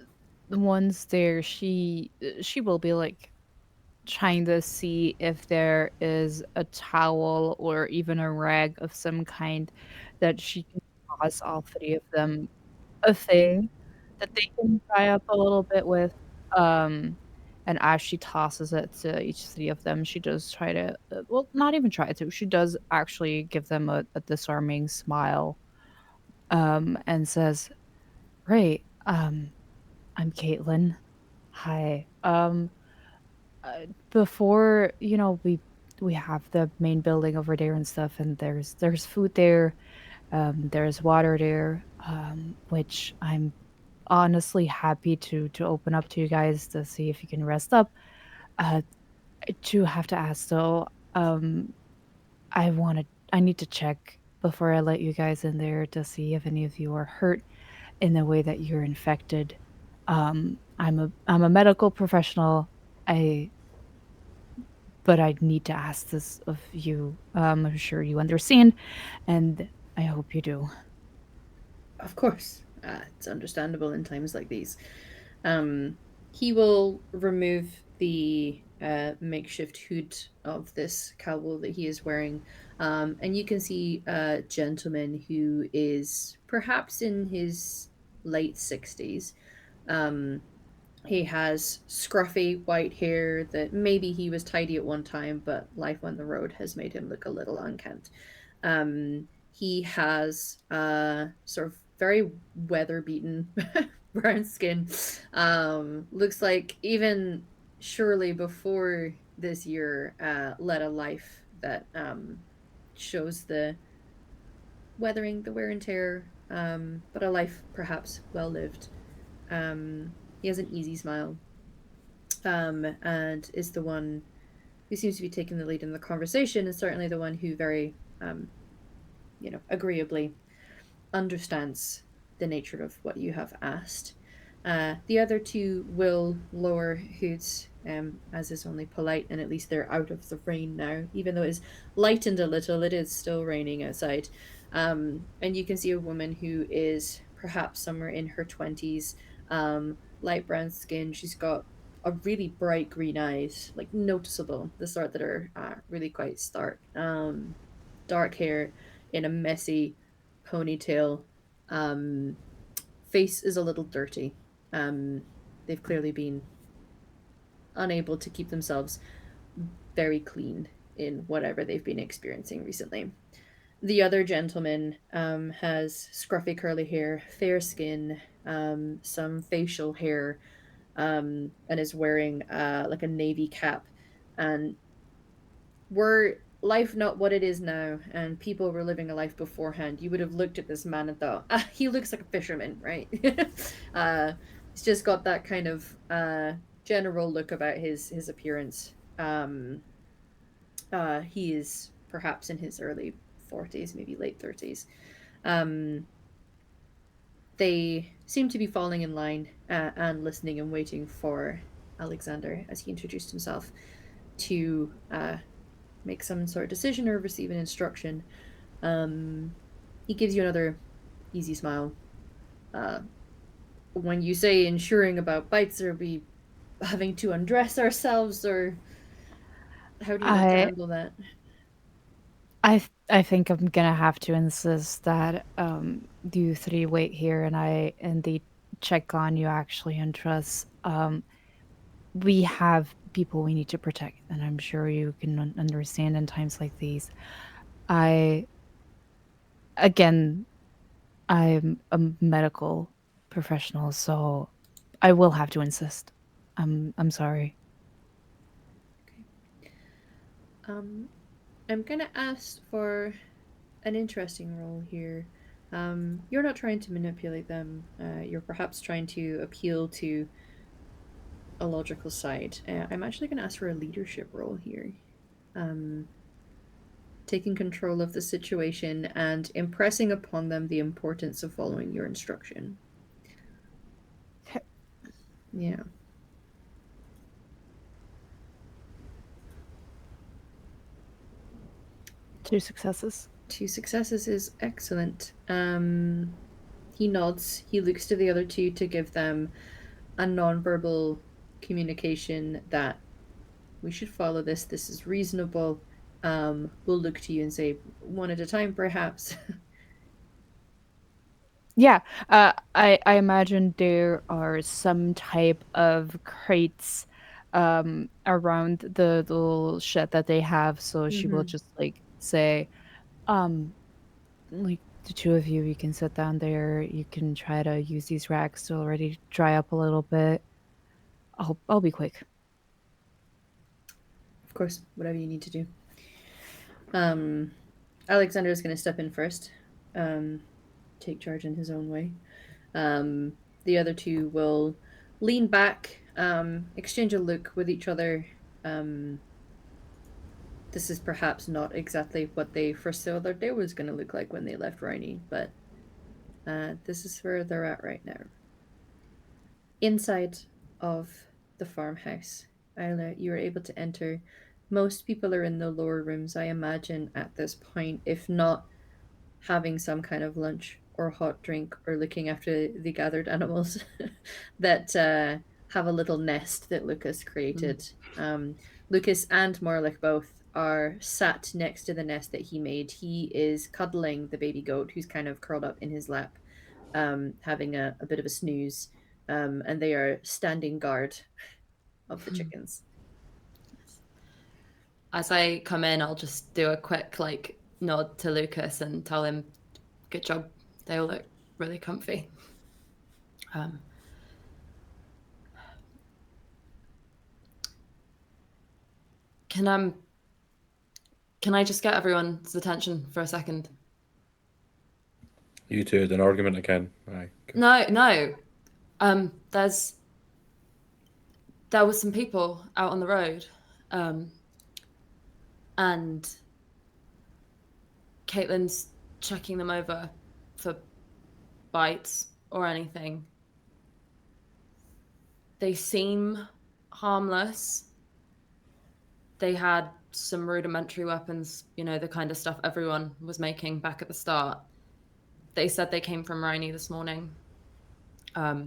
ones there, she will be like trying to see if there is a towel or even a rag of some kind that she can toss all three of them a thing that they can dry up a little bit with. And as she tosses it to each three of them, she does try to, well, not even try to, she does actually give them a disarming smile, and says, "Right, I'm Caitlin. Hi. Before, we have the main building over there and stuff, and there's food there, there's water there, which I'm honestly happy to open up to you guys to see if you can rest up. I do have to ask though, I need to check before I let you guys in there to see if any of you are hurt in the way that you're infected. I'm a medical professional. But I need to ask this of you. I'm sure you understand, and I hope you do." Of course, it's understandable in times like these. He will remove the makeshift hood of this cowl that he is wearing, and you can see a gentleman who is perhaps in his late 60s. He has scruffy white hair that maybe he was tidy at one time, but life on the road has made him look a little unkempt. He has sort of very weather beaten brown skin. Looks like even surely before this year led a life that shows the weathering, the wear and tear, but a life perhaps well lived. He has an easy smile, and is the one who seems to be taking the lead in the conversation, and certainly the one who very, agreeably understands the nature of what you have asked. The other two will lower hoods, as is only polite, and at least they're out of the rain now. Even though it's lightened a little, it is still raining outside. And you can see a woman who is perhaps somewhere in her 20s, light brown skin. She's got a really bright green eyes, like noticeable, the sort that are really quite stark. Dark hair in a messy ponytail. Face is a little dirty. They've clearly been unable to keep themselves very clean in whatever they've been experiencing recently. The other gentleman has scruffy curly hair, fair skin, some facial hair, and is wearing like a navy cap. And were life not what it is now, and people were living a life beforehand, you would have looked at this man and thought, he looks like a fisherman, right? He's just got that kind of general look about his appearance. He is perhaps in his early 40s, maybe late 30s. Um, they seem to be falling in line and listening and waiting for Alexander as he introduced himself to make some sort of decision or receive an instruction. He gives you another easy smile. When you say ensuring about bites, are we having to undress ourselves, or how do you want to I handle that? I think I'm gonna have to insist that you three wait here and they check on you actually and trust. We have people we need to protect, and I'm sure you can understand in times like these. I again, I'm a medical professional, so I will have to insist. I'm sorry. Okay. I'm gonna ask for an interesting role here. You're not trying to manipulate them. You're perhaps trying to appeal to a logical side. I'm actually going to ask for a leadership role here. Um, Taking control of the situation and impressing upon them the importance of following your instruction. Okay. Yeah. Two successes. 2 successes is excellent. He nods. He looks to the other two to give them a nonverbal communication that we should follow this. This is reasonable. We'll look to you and say one at a time, perhaps. Yeah, I imagine there are some type of crates around the little shed that they have, so she will Mm-hmm. just like say, um, like the two of you can sit down there, you can try to use these racks to already dry up a little bit. I'll be quick. Of course, whatever you need to do. Um, Alexander is going to step in first, take charge in his own way. The other two will lean back, exchange a look with each other. This is perhaps not exactly what they first saw their day was going to look like when they left Rhynie, but this is where they're at right now. Inside of the farmhouse, Isla, you are able to enter. Most people are in the lower rooms, I imagine, at this point, if not having some kind of lunch or hot drink or looking after the gathered animals that have a little nest that Lucas created. Lucas and Morlick both are sat next to the nest that he made. He is cuddling the baby goat who's kind of curled up in his lap, having a bit of a snooze, and they are standing guard of the chickens. As I come in, I'll just do a quick like nod to Lucas and tell him, "Good job. They all look really comfy." Can I just get everyone's attention for a second? You two had an argument again. Aye. No. There was some people out on the road, and Caitlin's checking them over for bites or anything. They seem harmless, they had some rudimentary weapons, you know, the kind of stuff everyone was making back at the start. They said they came from Rhynie this morning. I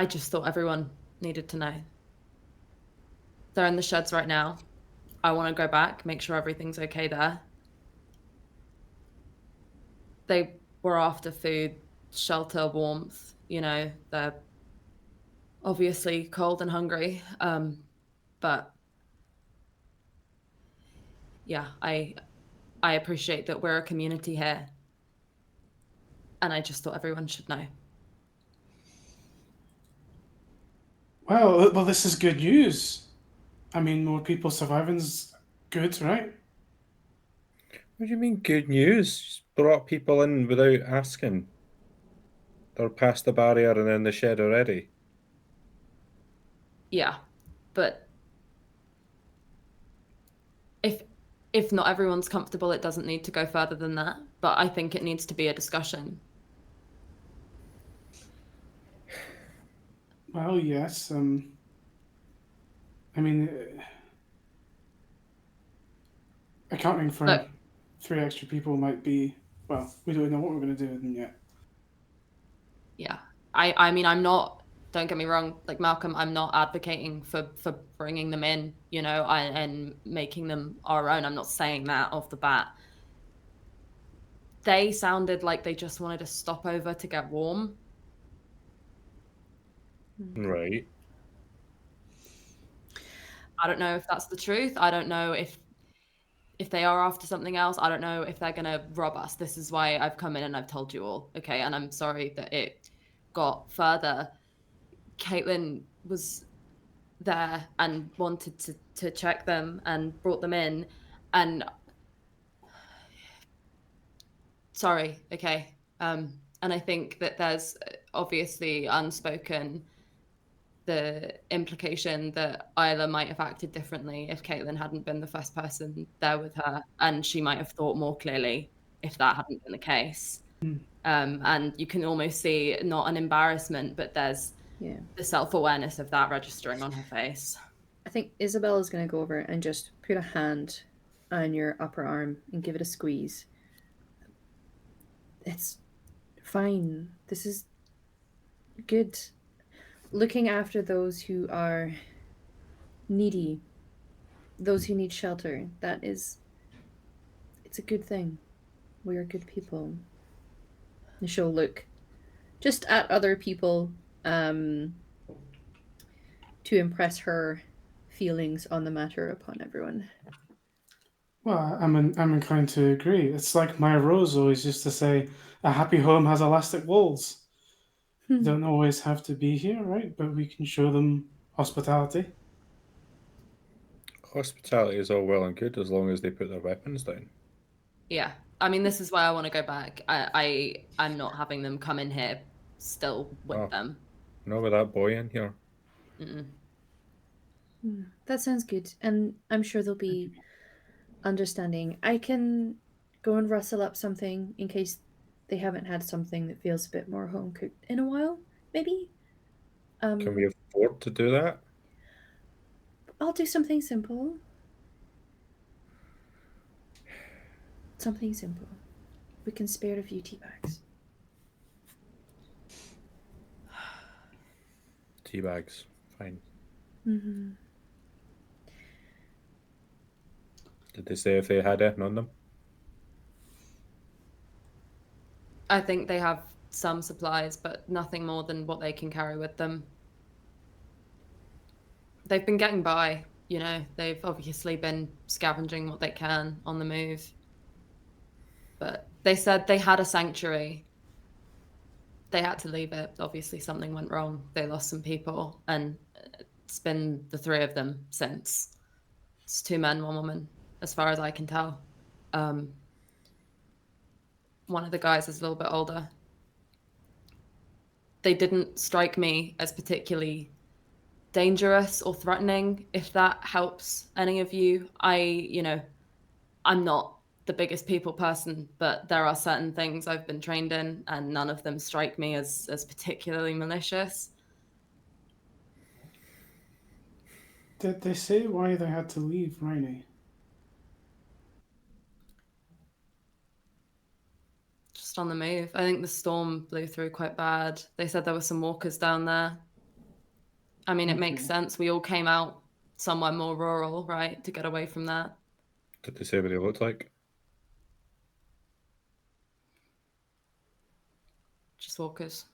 just thought everyone needed to know. They're in the sheds right now. I want to go back, make sure everything's okay there. They were after food, shelter, warmth. You know, they're obviously cold and hungry. But yeah, I appreciate that we're a community here. And I just thought everyone should know. Well, this is good news. I mean, more people surviving's good, right? What do you mean good news? Just brought people in without asking. They're past the barrier and in the shed already. Yeah, but if not everyone's comfortable, it doesn't need to go further than that. But I think it needs to be a discussion. Well, yes. I mean, accounting for Look, 3 extra people might be, well, we don't know what we're going to do with them yet. yeah. I mean, I'm not, don't get me wrong, like Malcolm, I'm not advocating for bringing them in, you know, and making them our own. I'm not saying that off the bat. They sounded like they just wanted to stop over to get warm. Right. I don't know if that's the truth. I don't know if they are after something else. I don't know if they're going to rob us. This is why I've come in and I've told you all. Okay. And I'm sorry that it got further. Caitlin was there and wanted to check them and brought them in. And sorry. Okay. And I think that there's obviously unspoken the implication that Isla might have acted differently if Caitlin hadn't been the first person there with her, and she might have thought more clearly if that hadn't been the case. And you can almost see not an embarrassment, but there's the self-awareness of that registering on her face. I think Isabella's going to go over and just put a hand on your upper arm and give it a squeeze. It's fine. This is good. Looking after those who are needy, those who need shelter, it's a good thing. We are good people. And she'll look just at other people to impress her feelings on the matter upon everyone. Well, I'm inclined to agree. It's like my Rose always used to say, a happy home has elastic walls. They don't always have to be here, right? But we can show them hospitality. Hospitality is all well and good as long as they put their weapons down. Yeah. I mean, this is why I want to go back. I'm not having them come in here still with them. Not with that boy in here. That sounds good. And I'm sure they'll be understanding. I can go and rustle up something in case they haven't had something that feels a bit more home cooked in a while, maybe. Can we afford to do that? I'll do something simple. Something simple. We can spare a few tea bags. Tea bags, fine. Mm-hmm. Did they say if they had anything on them? I think they have some supplies, but nothing more than what they can carry with them. They've been getting by, you know. They've obviously been scavenging what they can on the move. But they said they had a sanctuary. They had to leave it. Obviously, something went wrong. They lost some people, and it's been the 3 of them since. It's 2 men, 1 woman, as far as I can tell. One of the guys is a little bit older. They didn't strike me as particularly dangerous or threatening, if that helps any of you. I'm not the biggest people person, but there are certain things I've been trained in, and none of them strike me as particularly malicious. Did they say why they had to leave Rhynie? Just on the move. I think the storm blew through quite bad. They said there were some walkers down there. I mean, it makes Okay. sense. We all came out somewhere more rural, right, to get away from that. Did they say what they looked like? Just walkers.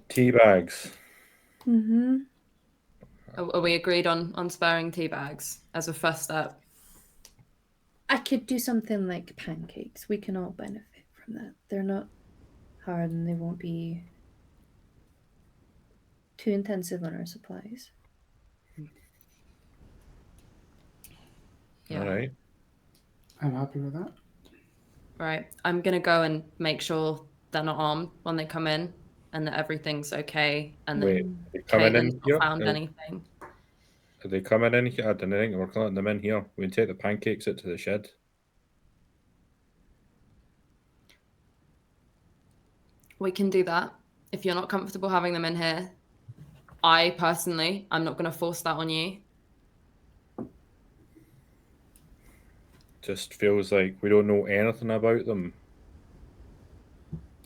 Tea bags. Mm-hmm. Are we agreed on sparing tea bags as a first step? I could do something like pancakes. We can all benefit from that. They're not hard and they won't be too intensive on our supplies. Yeah. All right. I'm happy with that. Right. I'm going to go and make sure they're not armed when they come in and that everything's okay and Wait, that are they coming Caitlin's in here? not found anything. Are they coming in here? I don't think we're letting them in here. We can take the pancakes out to the shed. We can do that. If you're not comfortable having them in here, I personally, I'm not going to force that on you. Just feels like we don't know anything about them.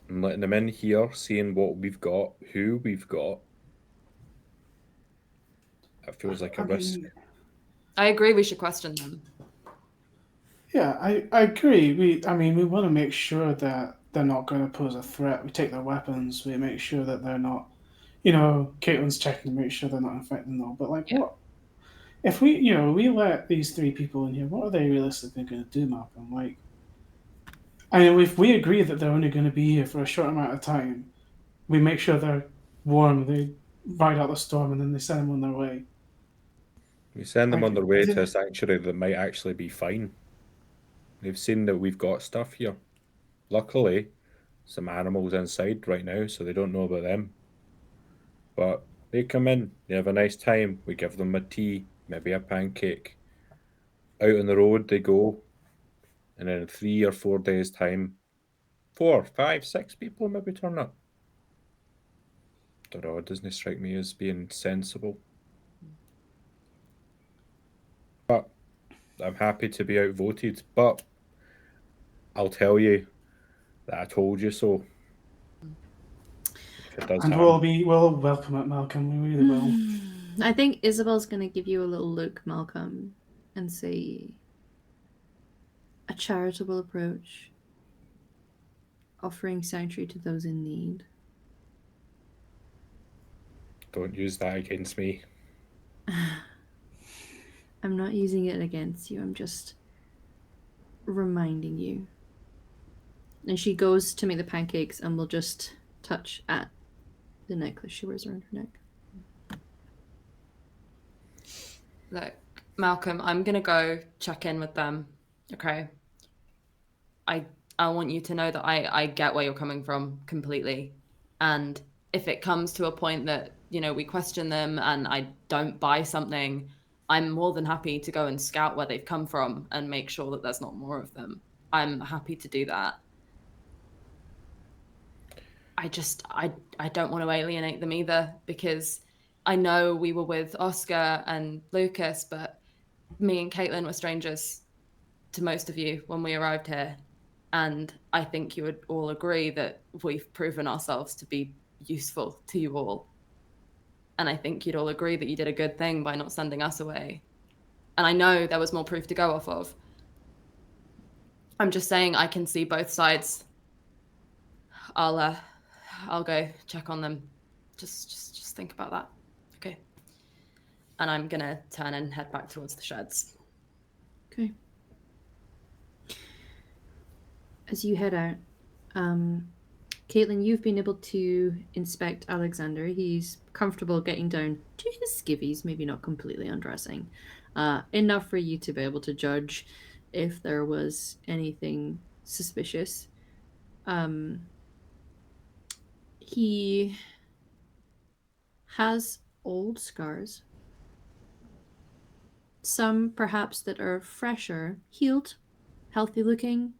And letting them in here, seeing what we've got, who we've got. That feels like a risk. I agree we should question them. Yeah, I agree. We want to make sure that they're not going to pose a threat. We take their weapons. We make sure that they're not, Caitlin's checking to make sure they're not infecting them. But like, Yeah. what if we let these three people in here? What are they realistically going to do, Malcolm? Like, I mean, if we agree that they're only going to be here for a short amount of time, we make sure they're warm. They ride out the storm, and then they send them on their way. We send them Like, on their way to a sanctuary that might actually be fine. They've seen that we've got stuff here. Luckily, some animals inside right now, so they don't know about them. But they come in, they have a nice time. We give them a tea, maybe a pancake. Out on the road they go, and in 3 or 4 days' time, 4, 5, 6 people maybe turn up. Don't know, it doesn't strike me as being sensible. But I'm happy to be outvoted. But I'll tell you that I told you so. If it does and happen. we'll welcome it, Malcolm. We really will. I think Isabel's going to give you a little look, Malcolm, and say a charitable approach, offering sanctuary to those in need. Don't use that against me. I'm not using it against you. I'm just reminding you. And she goes to make the pancakes and will just touch at the necklace she wears around her neck. Look, Malcolm, I'm going to go check in with them. Okay. I want you to know that I get where you're coming from completely. And if it comes to a point that, we question them and I don't buy something, I'm more than happy to go and scout where they've come from and make sure that there's not more of them. I'm happy to do that. I don't want to alienate them either, because I know we were with Oscar and Lucas, but me and Caitlin were strangers to most of you when we arrived here. And I think you would all agree that we've proven ourselves to be useful to you all. And I think you'd all agree that you did a good thing by not sending us away. And I know there was more proof to go off of. I'm just saying I can see both sides. I'll go check on them. Just think about that. Okay. And I'm gonna turn and head back towards the sheds. Okay. As you head out, Caitlin, you've been able to inspect Alexander. He's comfortable getting down to his skivvies, maybe not completely undressing, enough for you to be able to judge if there was anything suspicious. He has old scars. Some perhaps that are fresher, healed, healthy looking.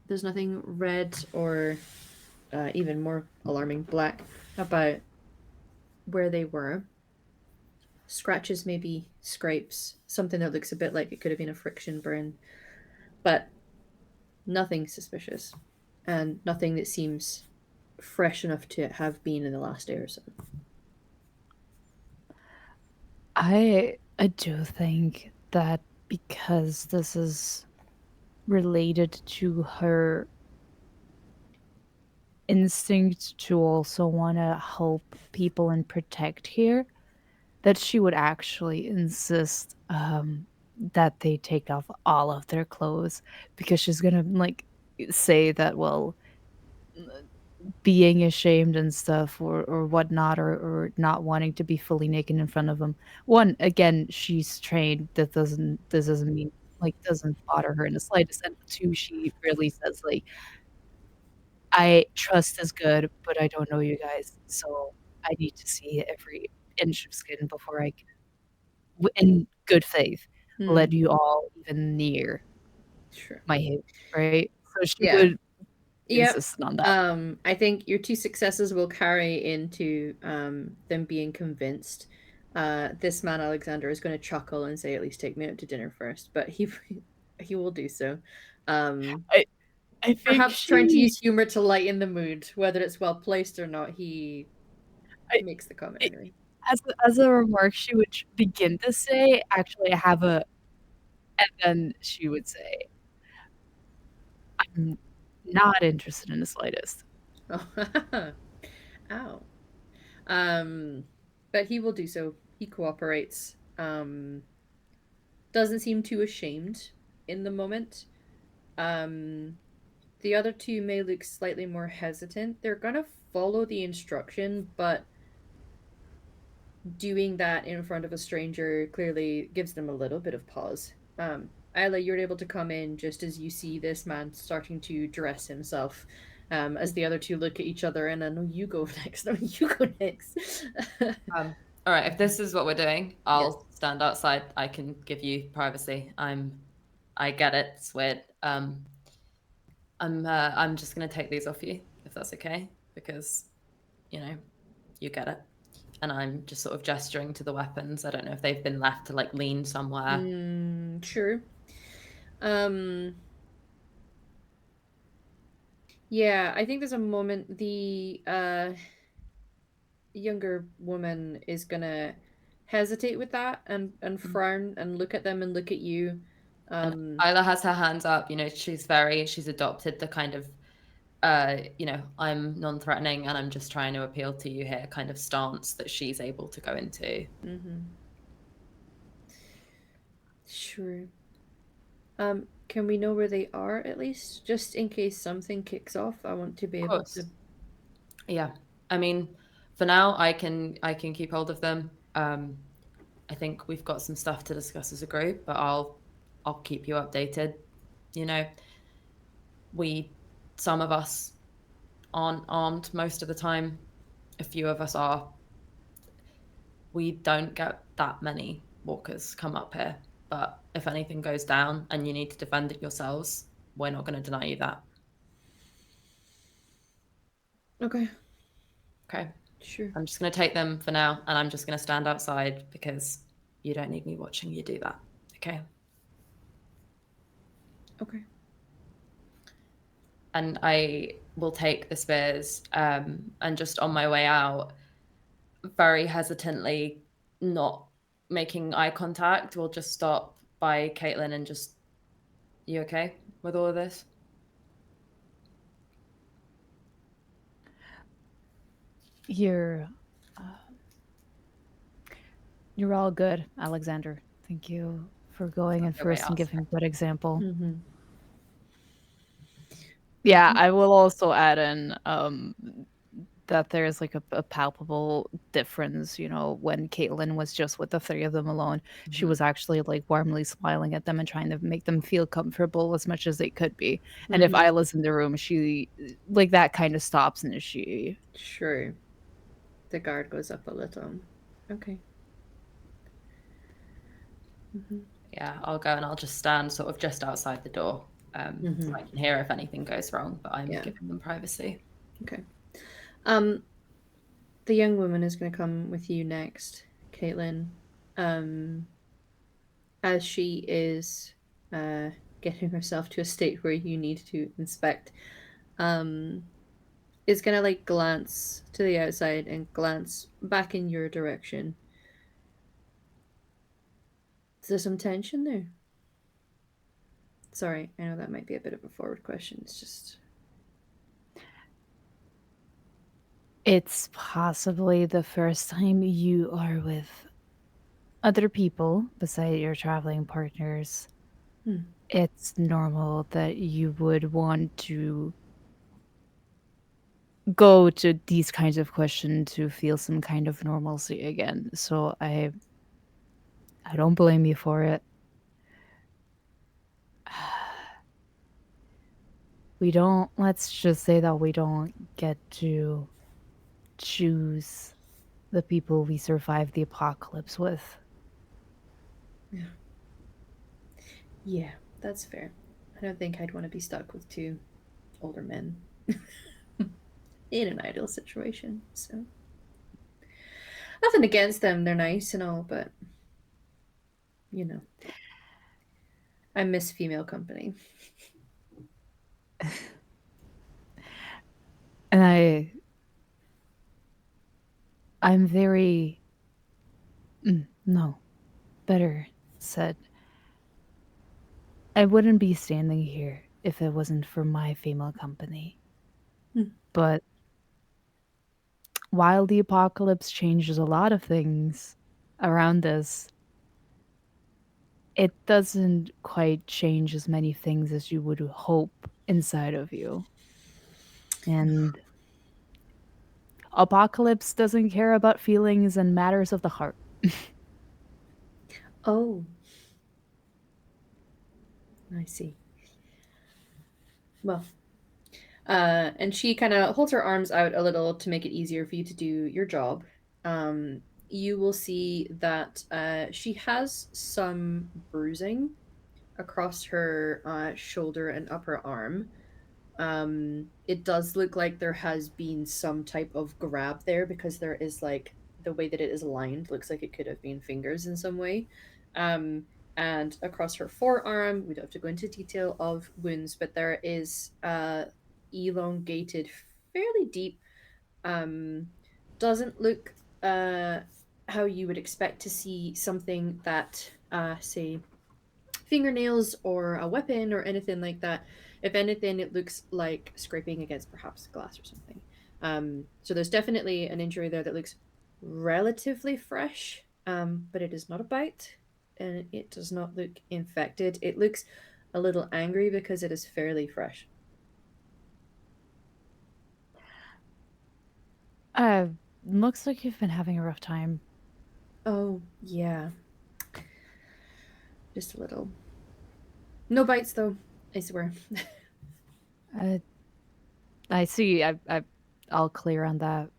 There's nothing red or even more alarming, black about where they were. Scratches, maybe scrapes, something that looks a bit like it could have been a friction burn, but nothing suspicious, and nothing that seems fresh enough to have been in the last day or so. I do think that because this is related to her instinct to also want to help people and protect here, that she would actually insist that they take off all of their clothes, because she's gonna like say that, well, being ashamed and stuff or whatnot, or not wanting to be fully naked in front of them. One, again, she's trained. This doesn't mean, like, doesn't bother her in the slightest. And two, she really says, like, "I trust is good, but I don't know you guys, so I need to see every inch of skin before I can, in good faith, let you all even near Sure. my haven," right? So she Yeah. would Yep. insist on that. I think your 2 successes will carry into them being convinced. This man Alexander is going to chuckle and say, "At least take me out to dinner first," but he will do so. I think Perhaps trying to she use humor to lighten the mood, whether it's well placed or not. He I makes the comment it anyway. as a remark, she would begin to say, "Actually, I have a," and then she would say, "I'm not interested in the slightest." Oh, ow. But he will do so. He cooperates. Doesn't seem too ashamed in the moment. The other two may look slightly more hesitant. They're gonna follow the instruction, but doing that in front of a stranger clearly gives them a little bit of pause. Isla, you're able to come in just as you see this man starting to dress himself. As the other two look at each other, and then, "No, you go next. No, you go next." All right, if this is what we're doing, I'll stand outside. I can give you privacy. I get it. It's weird. I'm just gonna take these off you, if that's okay, because you get it. And I'm just sort of gesturing to the weapons. I don't know if they've been left to like lean somewhere. Sure. Yeah, I think there's a moment the younger woman is gonna hesitate with that and frown and look at them and look at you. And Isla has her hands up. She's adopted the kind of I'm non-threatening and I'm just trying to appeal to you here kind of stance that she's able to go into. Sure. Can we know where they are at least, just in case something kicks off? I want to be able to. Yeah, I mean, for now, I can keep hold of them. I think we've got some stuff to discuss as a group, but I'll keep you updated. Some of us aren't armed most of the time. A few of us are. We don't get that many walkers come up here, but if anything goes down and you need to defend it yourselves, we're not going to deny you that. Okay. Sure. I'm just going to take them for now, and I'm just going to stand outside because you don't need me watching you do that. Okay. And I will take the spears, and just on my way out, very hesitantly, not making eye contact, we'll just stop by Caitlin and just, you okay with all of this? You're all good, Alexander. Thank you for going in first and giving a good example. Yeah, I will also add in that there's like a palpable difference, when Caitlin was just with the three of them alone. She was actually like warmly smiling at them and trying to make them feel comfortable as much as they could be. And if Isla's in the room, she like that kind of stops and she. Sure. The guard goes up a little. Okay. Yeah, I'll go and I'll just stand sort of just outside the door. So I can hear if anything goes wrong, but I'm giving them privacy. Okay. Um, the young woman is going to come with you next, Caitlin. As she is getting herself to a state where you need to inspect, um, is going to like glance to the outside and glance back in your direction. Is there some tension there? Sorry, I know that might be a bit of a forward question. It's just. It's possibly the first time you are with other people beside your traveling partners. Hmm. It's normal that you would want to go to these kinds of questions to feel some kind of normalcy again. So I don't blame you for it. We don't, let's just say that we don't get to choose the people we survive the apocalypse with. Yeah, that's fair. I don't think I'd want to be stuck with two older men in an ideal situation. So nothing against them; they're nice and all, but you know, I miss female company. And I'm very no, better said. I wouldn't be standing here if it wasn't for my female company. Hmm. But while the apocalypse changes a lot of things around us, it doesn't quite change as many things as you would hope inside of you. And apocalypse doesn't care about feelings and matters of the heart. Oh, I see. Well, and she kind of holds her arms out a little to make it easier for you to do your job. You will see that she has some bruising across her shoulder and upper arm. It does look like there has been some type of grab there because there is like the way that it is lined looks like it could have been fingers in some way. Um, and across her forearm, we don't have to go into detail of wounds, but there is elongated, fairly deep. Um, doesn't look how you would expect to see something that say fingernails or a weapon or anything like that. If anything, it looks like scraping against perhaps glass or something. So there's definitely an injury there that looks relatively fresh, but it is not a bite and it does not look infected. It looks a little angry because it is fairly fresh. Looks like you've been having a rough time. Oh, yeah. Just a little. No bites, though, I swear. Uh, I see. I all clear on that.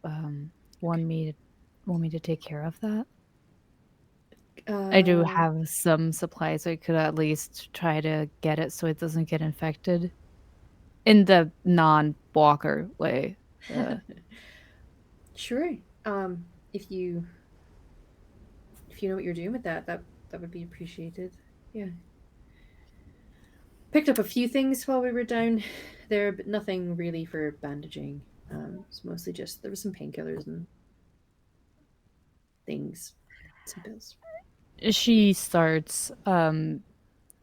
Want me to want me to take care of that? I do Uh, have some supplies. I could at least try to get it so it doesn't get infected in the non-walker way. Uh, sure. If you know what you're doing with that, that would be appreciated. Yeah. Picked up a few things while we were down there, but nothing really for bandaging. It's mostly just there was some painkillers and things, some pills. she starts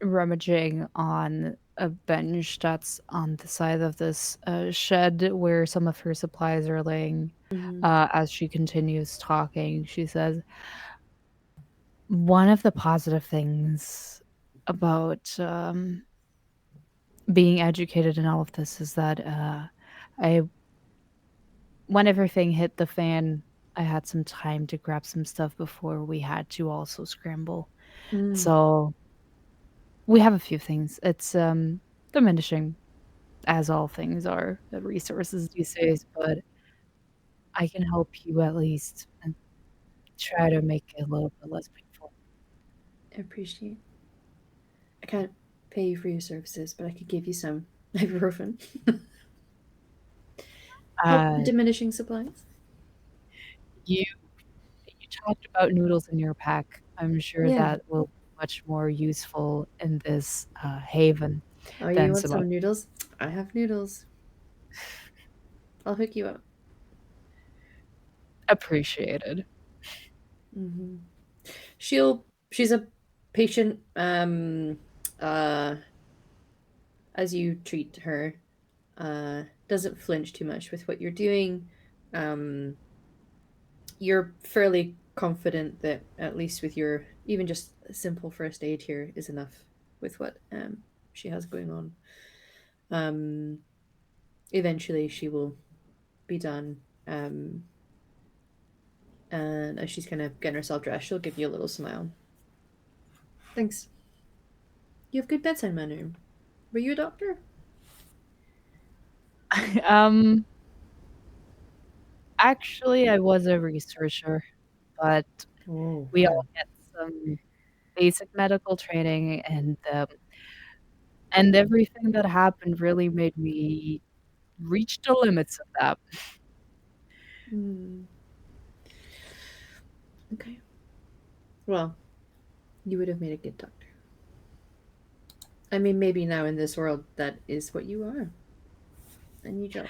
rummaging on a bench that's on the side of this shed where some of her supplies are laying. Mm-hmm. As she continues talking, she says, one of the positive things about being educated in all of this is that I, when everything hit the fan, I had some time to grab some stuff before we had to also scramble. Mm. So we have a few things. It's diminishing as all things are, the resources these days, but I can help you at least and try to make it a little bit less painful. I appreciate. I can't pay you for your services, but I could give you some ibuprofen. Diminishing supplies. You talked about noodles in your pack. I'm sure Yeah. that will be much more useful in this haven Oh, you than want some some noodles? I have noodles. I'll hook you up. appreciated. She's a patient. As you treat her, doesn't flinch too much with what you're doing. You're fairly confident that at least with your even just simple first aid here is enough with what she has going on. Eventually she will be done. And as she's kind of getting herself dressed, she'll give you a little smile. Thanks. You have good bedside manner. Were you a doctor? Actually, I was a researcher, but Oh, we all get some basic medical training, and everything that happened really made me reach the limits of that. Okay. Well, you would have made a good doctor. I mean, maybe now in this world, that is what you are. A new job.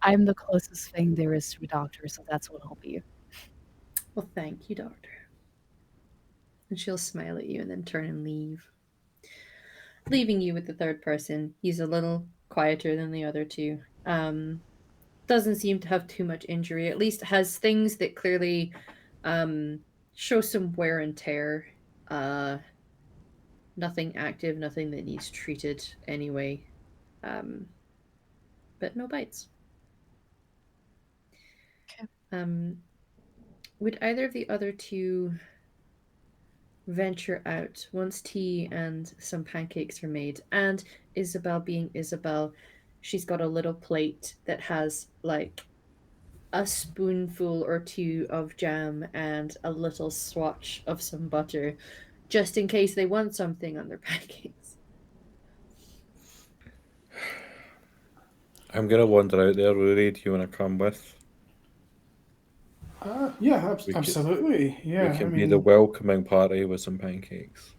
I'm the closest thing there is to a doctor, so that's what I'll be. Well, thank you, doctor. And she'll smile at you and then turn and leave. Leaving you with the third person. He's a little quieter than the other two. Doesn't seem to have too much injury. At least has things that clearly show some wear and tear. Nothing active, nothing that needs treated anyway. But no bites. Okay. Would either of the other two venture out once tea and some pancakes are made? And Isabel, being Isabel, she's got a little plate that has like a spoonful or two of jam and a little swatch of some butter, just in case they want something on their pancakes. I'm gonna wander out there, Rory. Do you want to come with? Yeah, We could, absolutely. Yeah, we I can be the mean, welcoming party with some pancakes.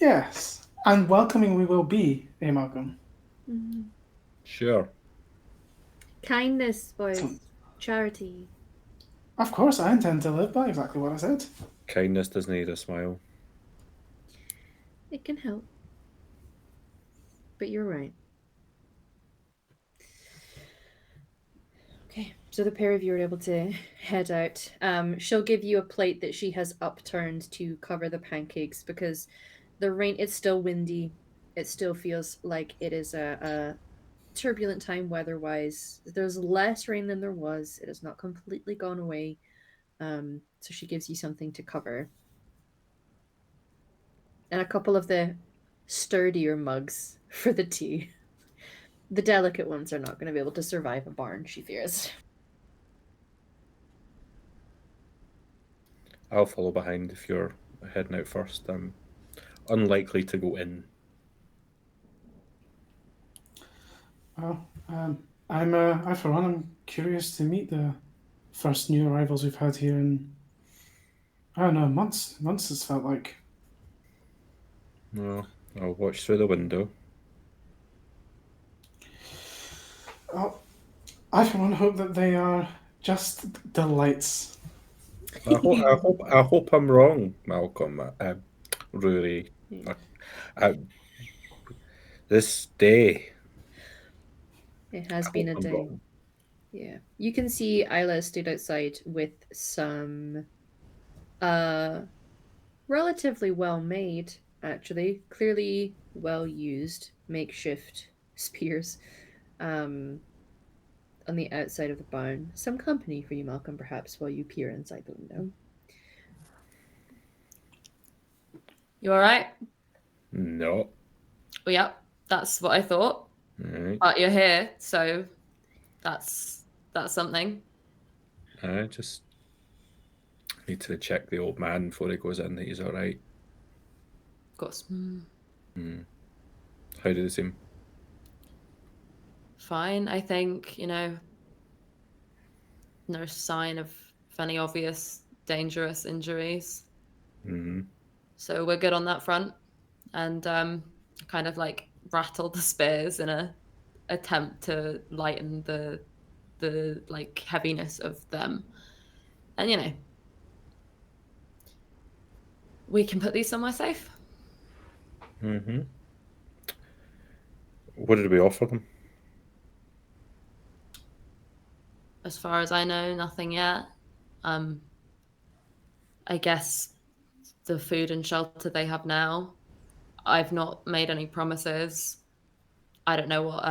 yes. And welcoming we will be, Malcolm. Sure. Kindness, boys. Excellent. Charity. Of course, I intend to live by exactly what I said. Kindness doesn't need a smile. It can help. But you're right. Okay, so the pair of you are able to head out. She'll give you a plate that she has upturned to cover the pancakes because the rain, it's still windy. It still feels like it is a turbulent time weather-wise. There's less rain than there was. It has not completely gone away. So she gives you something to cover. And a couple of the sturdier mugs for the tea. The delicate ones are not going to be able to survive a barn, she fears. I'll follow behind if you're heading out first. I'm unlikely to go in. Well, I for one, am curious to meet the first new arrivals we've had here in, I don't know, months. Months it's felt like. No, I'll watch through the window. Oh, I for one hope that they are just delights. I hope I'm wrong, Malcolm. Rory. Yeah. This day. It has I been a hope I'm day. wrong. Yeah. You can see Isla stood outside with some relatively well made, actually, clearly well used makeshift spears on the outside of the barn. Some company for you, Malcolm, perhaps, while you peer inside the window. You all right? No. Well, yeah, that's what I thought. Alright. But you're here, so that's something. I just need to check the old man before he goes in that he's alright. Of course. How How do they seem? Fine, I think, no sign of any obvious dangerous injuries. Mm-hmm. So we're good on that front. And kind of like rattle the spears in a attempt to lighten the like heaviness of them. And we can put these somewhere safe. Mm-hmm. What did we offer them? As far as I know, nothing yet. I guess the food and shelter they have now. I've not made any promises. I don't know what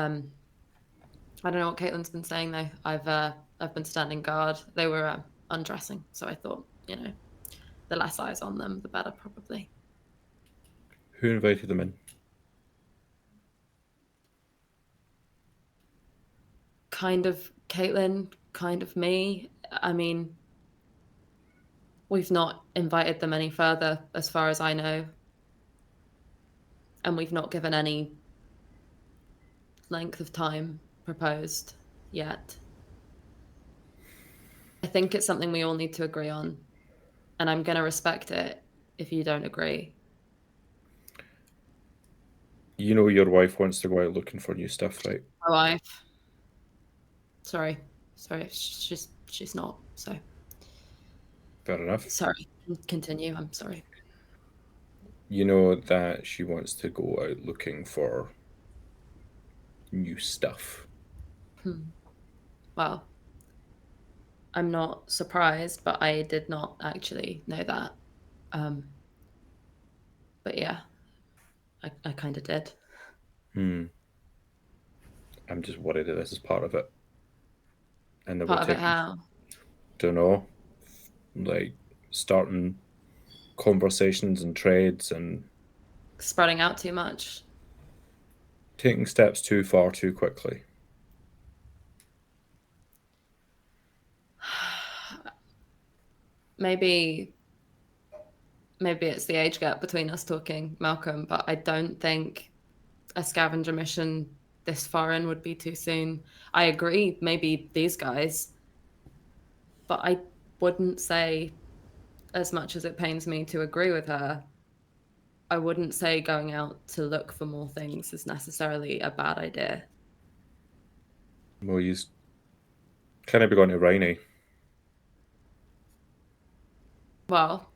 Caitlin's been saying though. I've been standing guard. They were undressing, so I thought, the less eyes on them, the better, probably. Who invited them in? Kind of Caitlin, kind of me. I mean, we've not invited them any further, as far as I know. And we've not given any length of time proposed yet. I think it's something we all need to agree on. And I'm going to respect it if you don't agree. You know your wife wants to go out looking for new stuff, right? My wife. Sorry, she's not. So Fair enough. sorry. Continue. I'm sorry. You know that she wants to go out looking for new stuff. Well, I'm not surprised, but I did not actually know that. But yeah, I kind of did. I'm just worried that this is part of it. And that Part we're of it taking, how? don't know, like starting conversations and trades and Spreading out too much. taking steps too far too quickly. Maybe it's the age gap between us talking, Malcolm, but I don't think a scavenger mission this far in would be too soon. I agree, maybe these guys, but I wouldn't say, as much as it pains me to agree with her, I wouldn't say going out to look for more things is necessarily a bad idea. Well, you kind of be going to Rhynie. Well,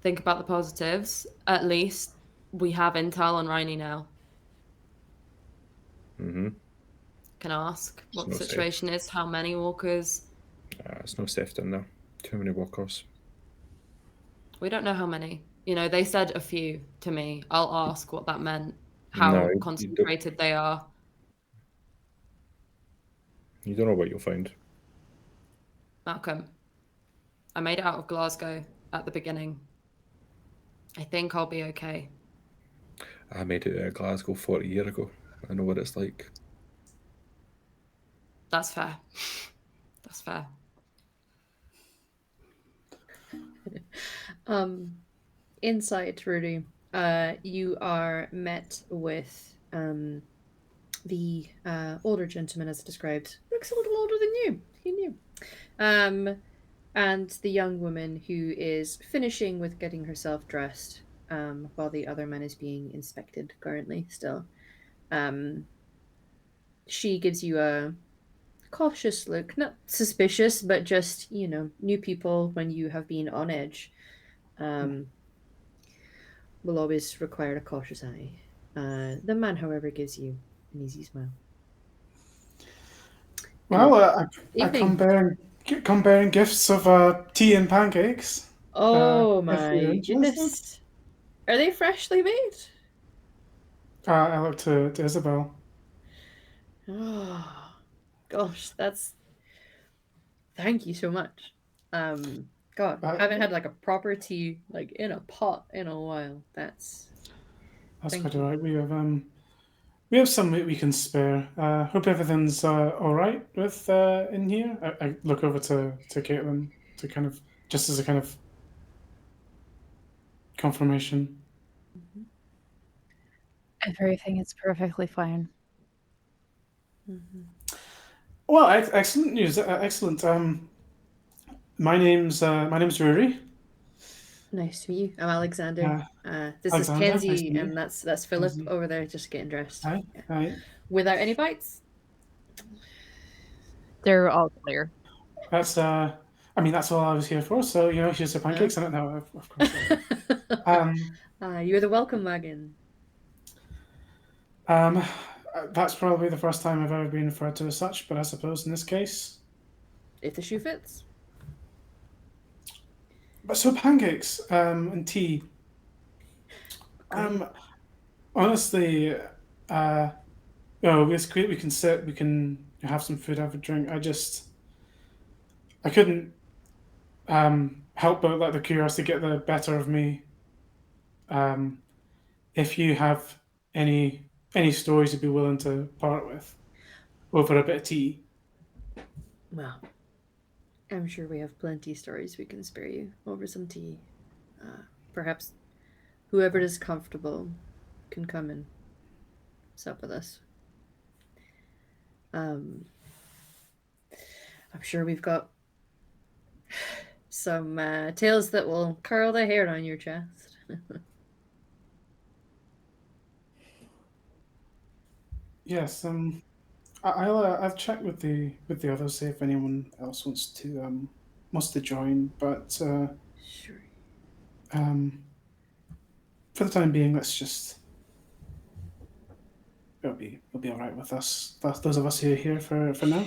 think about the positives. At least we have intel on Rhynie now. Mm-hmm. Can ask what the not safe. situation is, how many walkers. It's no safe down there. Too many walkers. We don't know how many. They said a few to me. I'll ask what that meant, how No, concentrated they are. You don't know what you'll find. Malcolm, I made it out of Glasgow at the beginning. I think I'll be okay. I made it out of Glasgow 40 years ago. I know what it's like. That's fair. That's fair. Inside Rudy, you are met with the older gentleman, as described. Looks a little older than you. Who knew? And the young woman who is finishing with getting herself dressed, while the other man is being inspected currently. Still, she gives you a cautious look, not suspicious, but just new people when you have been on edge. Will always require a cautious eye. The man, however, gives you an easy smile. Well, I Evening. come bearing gifts of tea and pancakes. Oh if my you're interested. goodness. Are they freshly made? I look to Isabel. Oh gosh, that's thank you so much. God, I haven't had like a proper tea like in a pot in a while. That's quite you. alright. We have some we can spare. Hope everything's all right with in here. I look over to Caitlin to kind of just as a kind of confirmation. Everything is perfectly fine. Well, excellent news. Excellent. My name's Rory. Nice to meet you. I'm Alexander. This is Alexander. Nice to Kenzie, meet you. and that's Philip Kenzie. over there, just getting dressed. Hi. Yeah. Hi. Without any bites. They're all clear. That's that's all I was here for. So here's the pancakes. I don't know, of course. You're the welcome wagon. That's probably the first time I've ever been referred to as such. But I suppose in this case, If the shoe fits. but so pancakes and tea. Honestly, it's great. We can sit. We can have some food, have a drink. I couldn't help but let the curiosity get the better of me. If you have any stories you'd be willing to part with over a bit of tea. Well, I'm sure we have plenty of stories we can spare you over some tea. Perhaps whoever is comfortable can come and sup with us. I'm sure we've got some tales that will curl the hair on your chest. Yes. I'll check with the others, see if anyone else wants to join. But Sure. for the time being, let's just it'll be all right with us. Those of us who are here for now.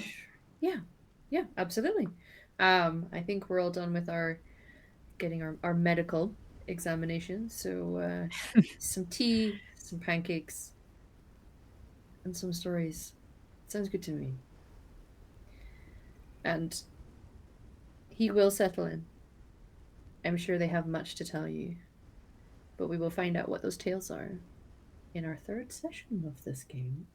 Yeah, absolutely. I think we're all done with getting our medical examination. So some tea, some pancakes, and some stories. Sounds good to me. And he will settle in. I'm sure they have much to tell you. But we will find out what those tales are in our third session of this game.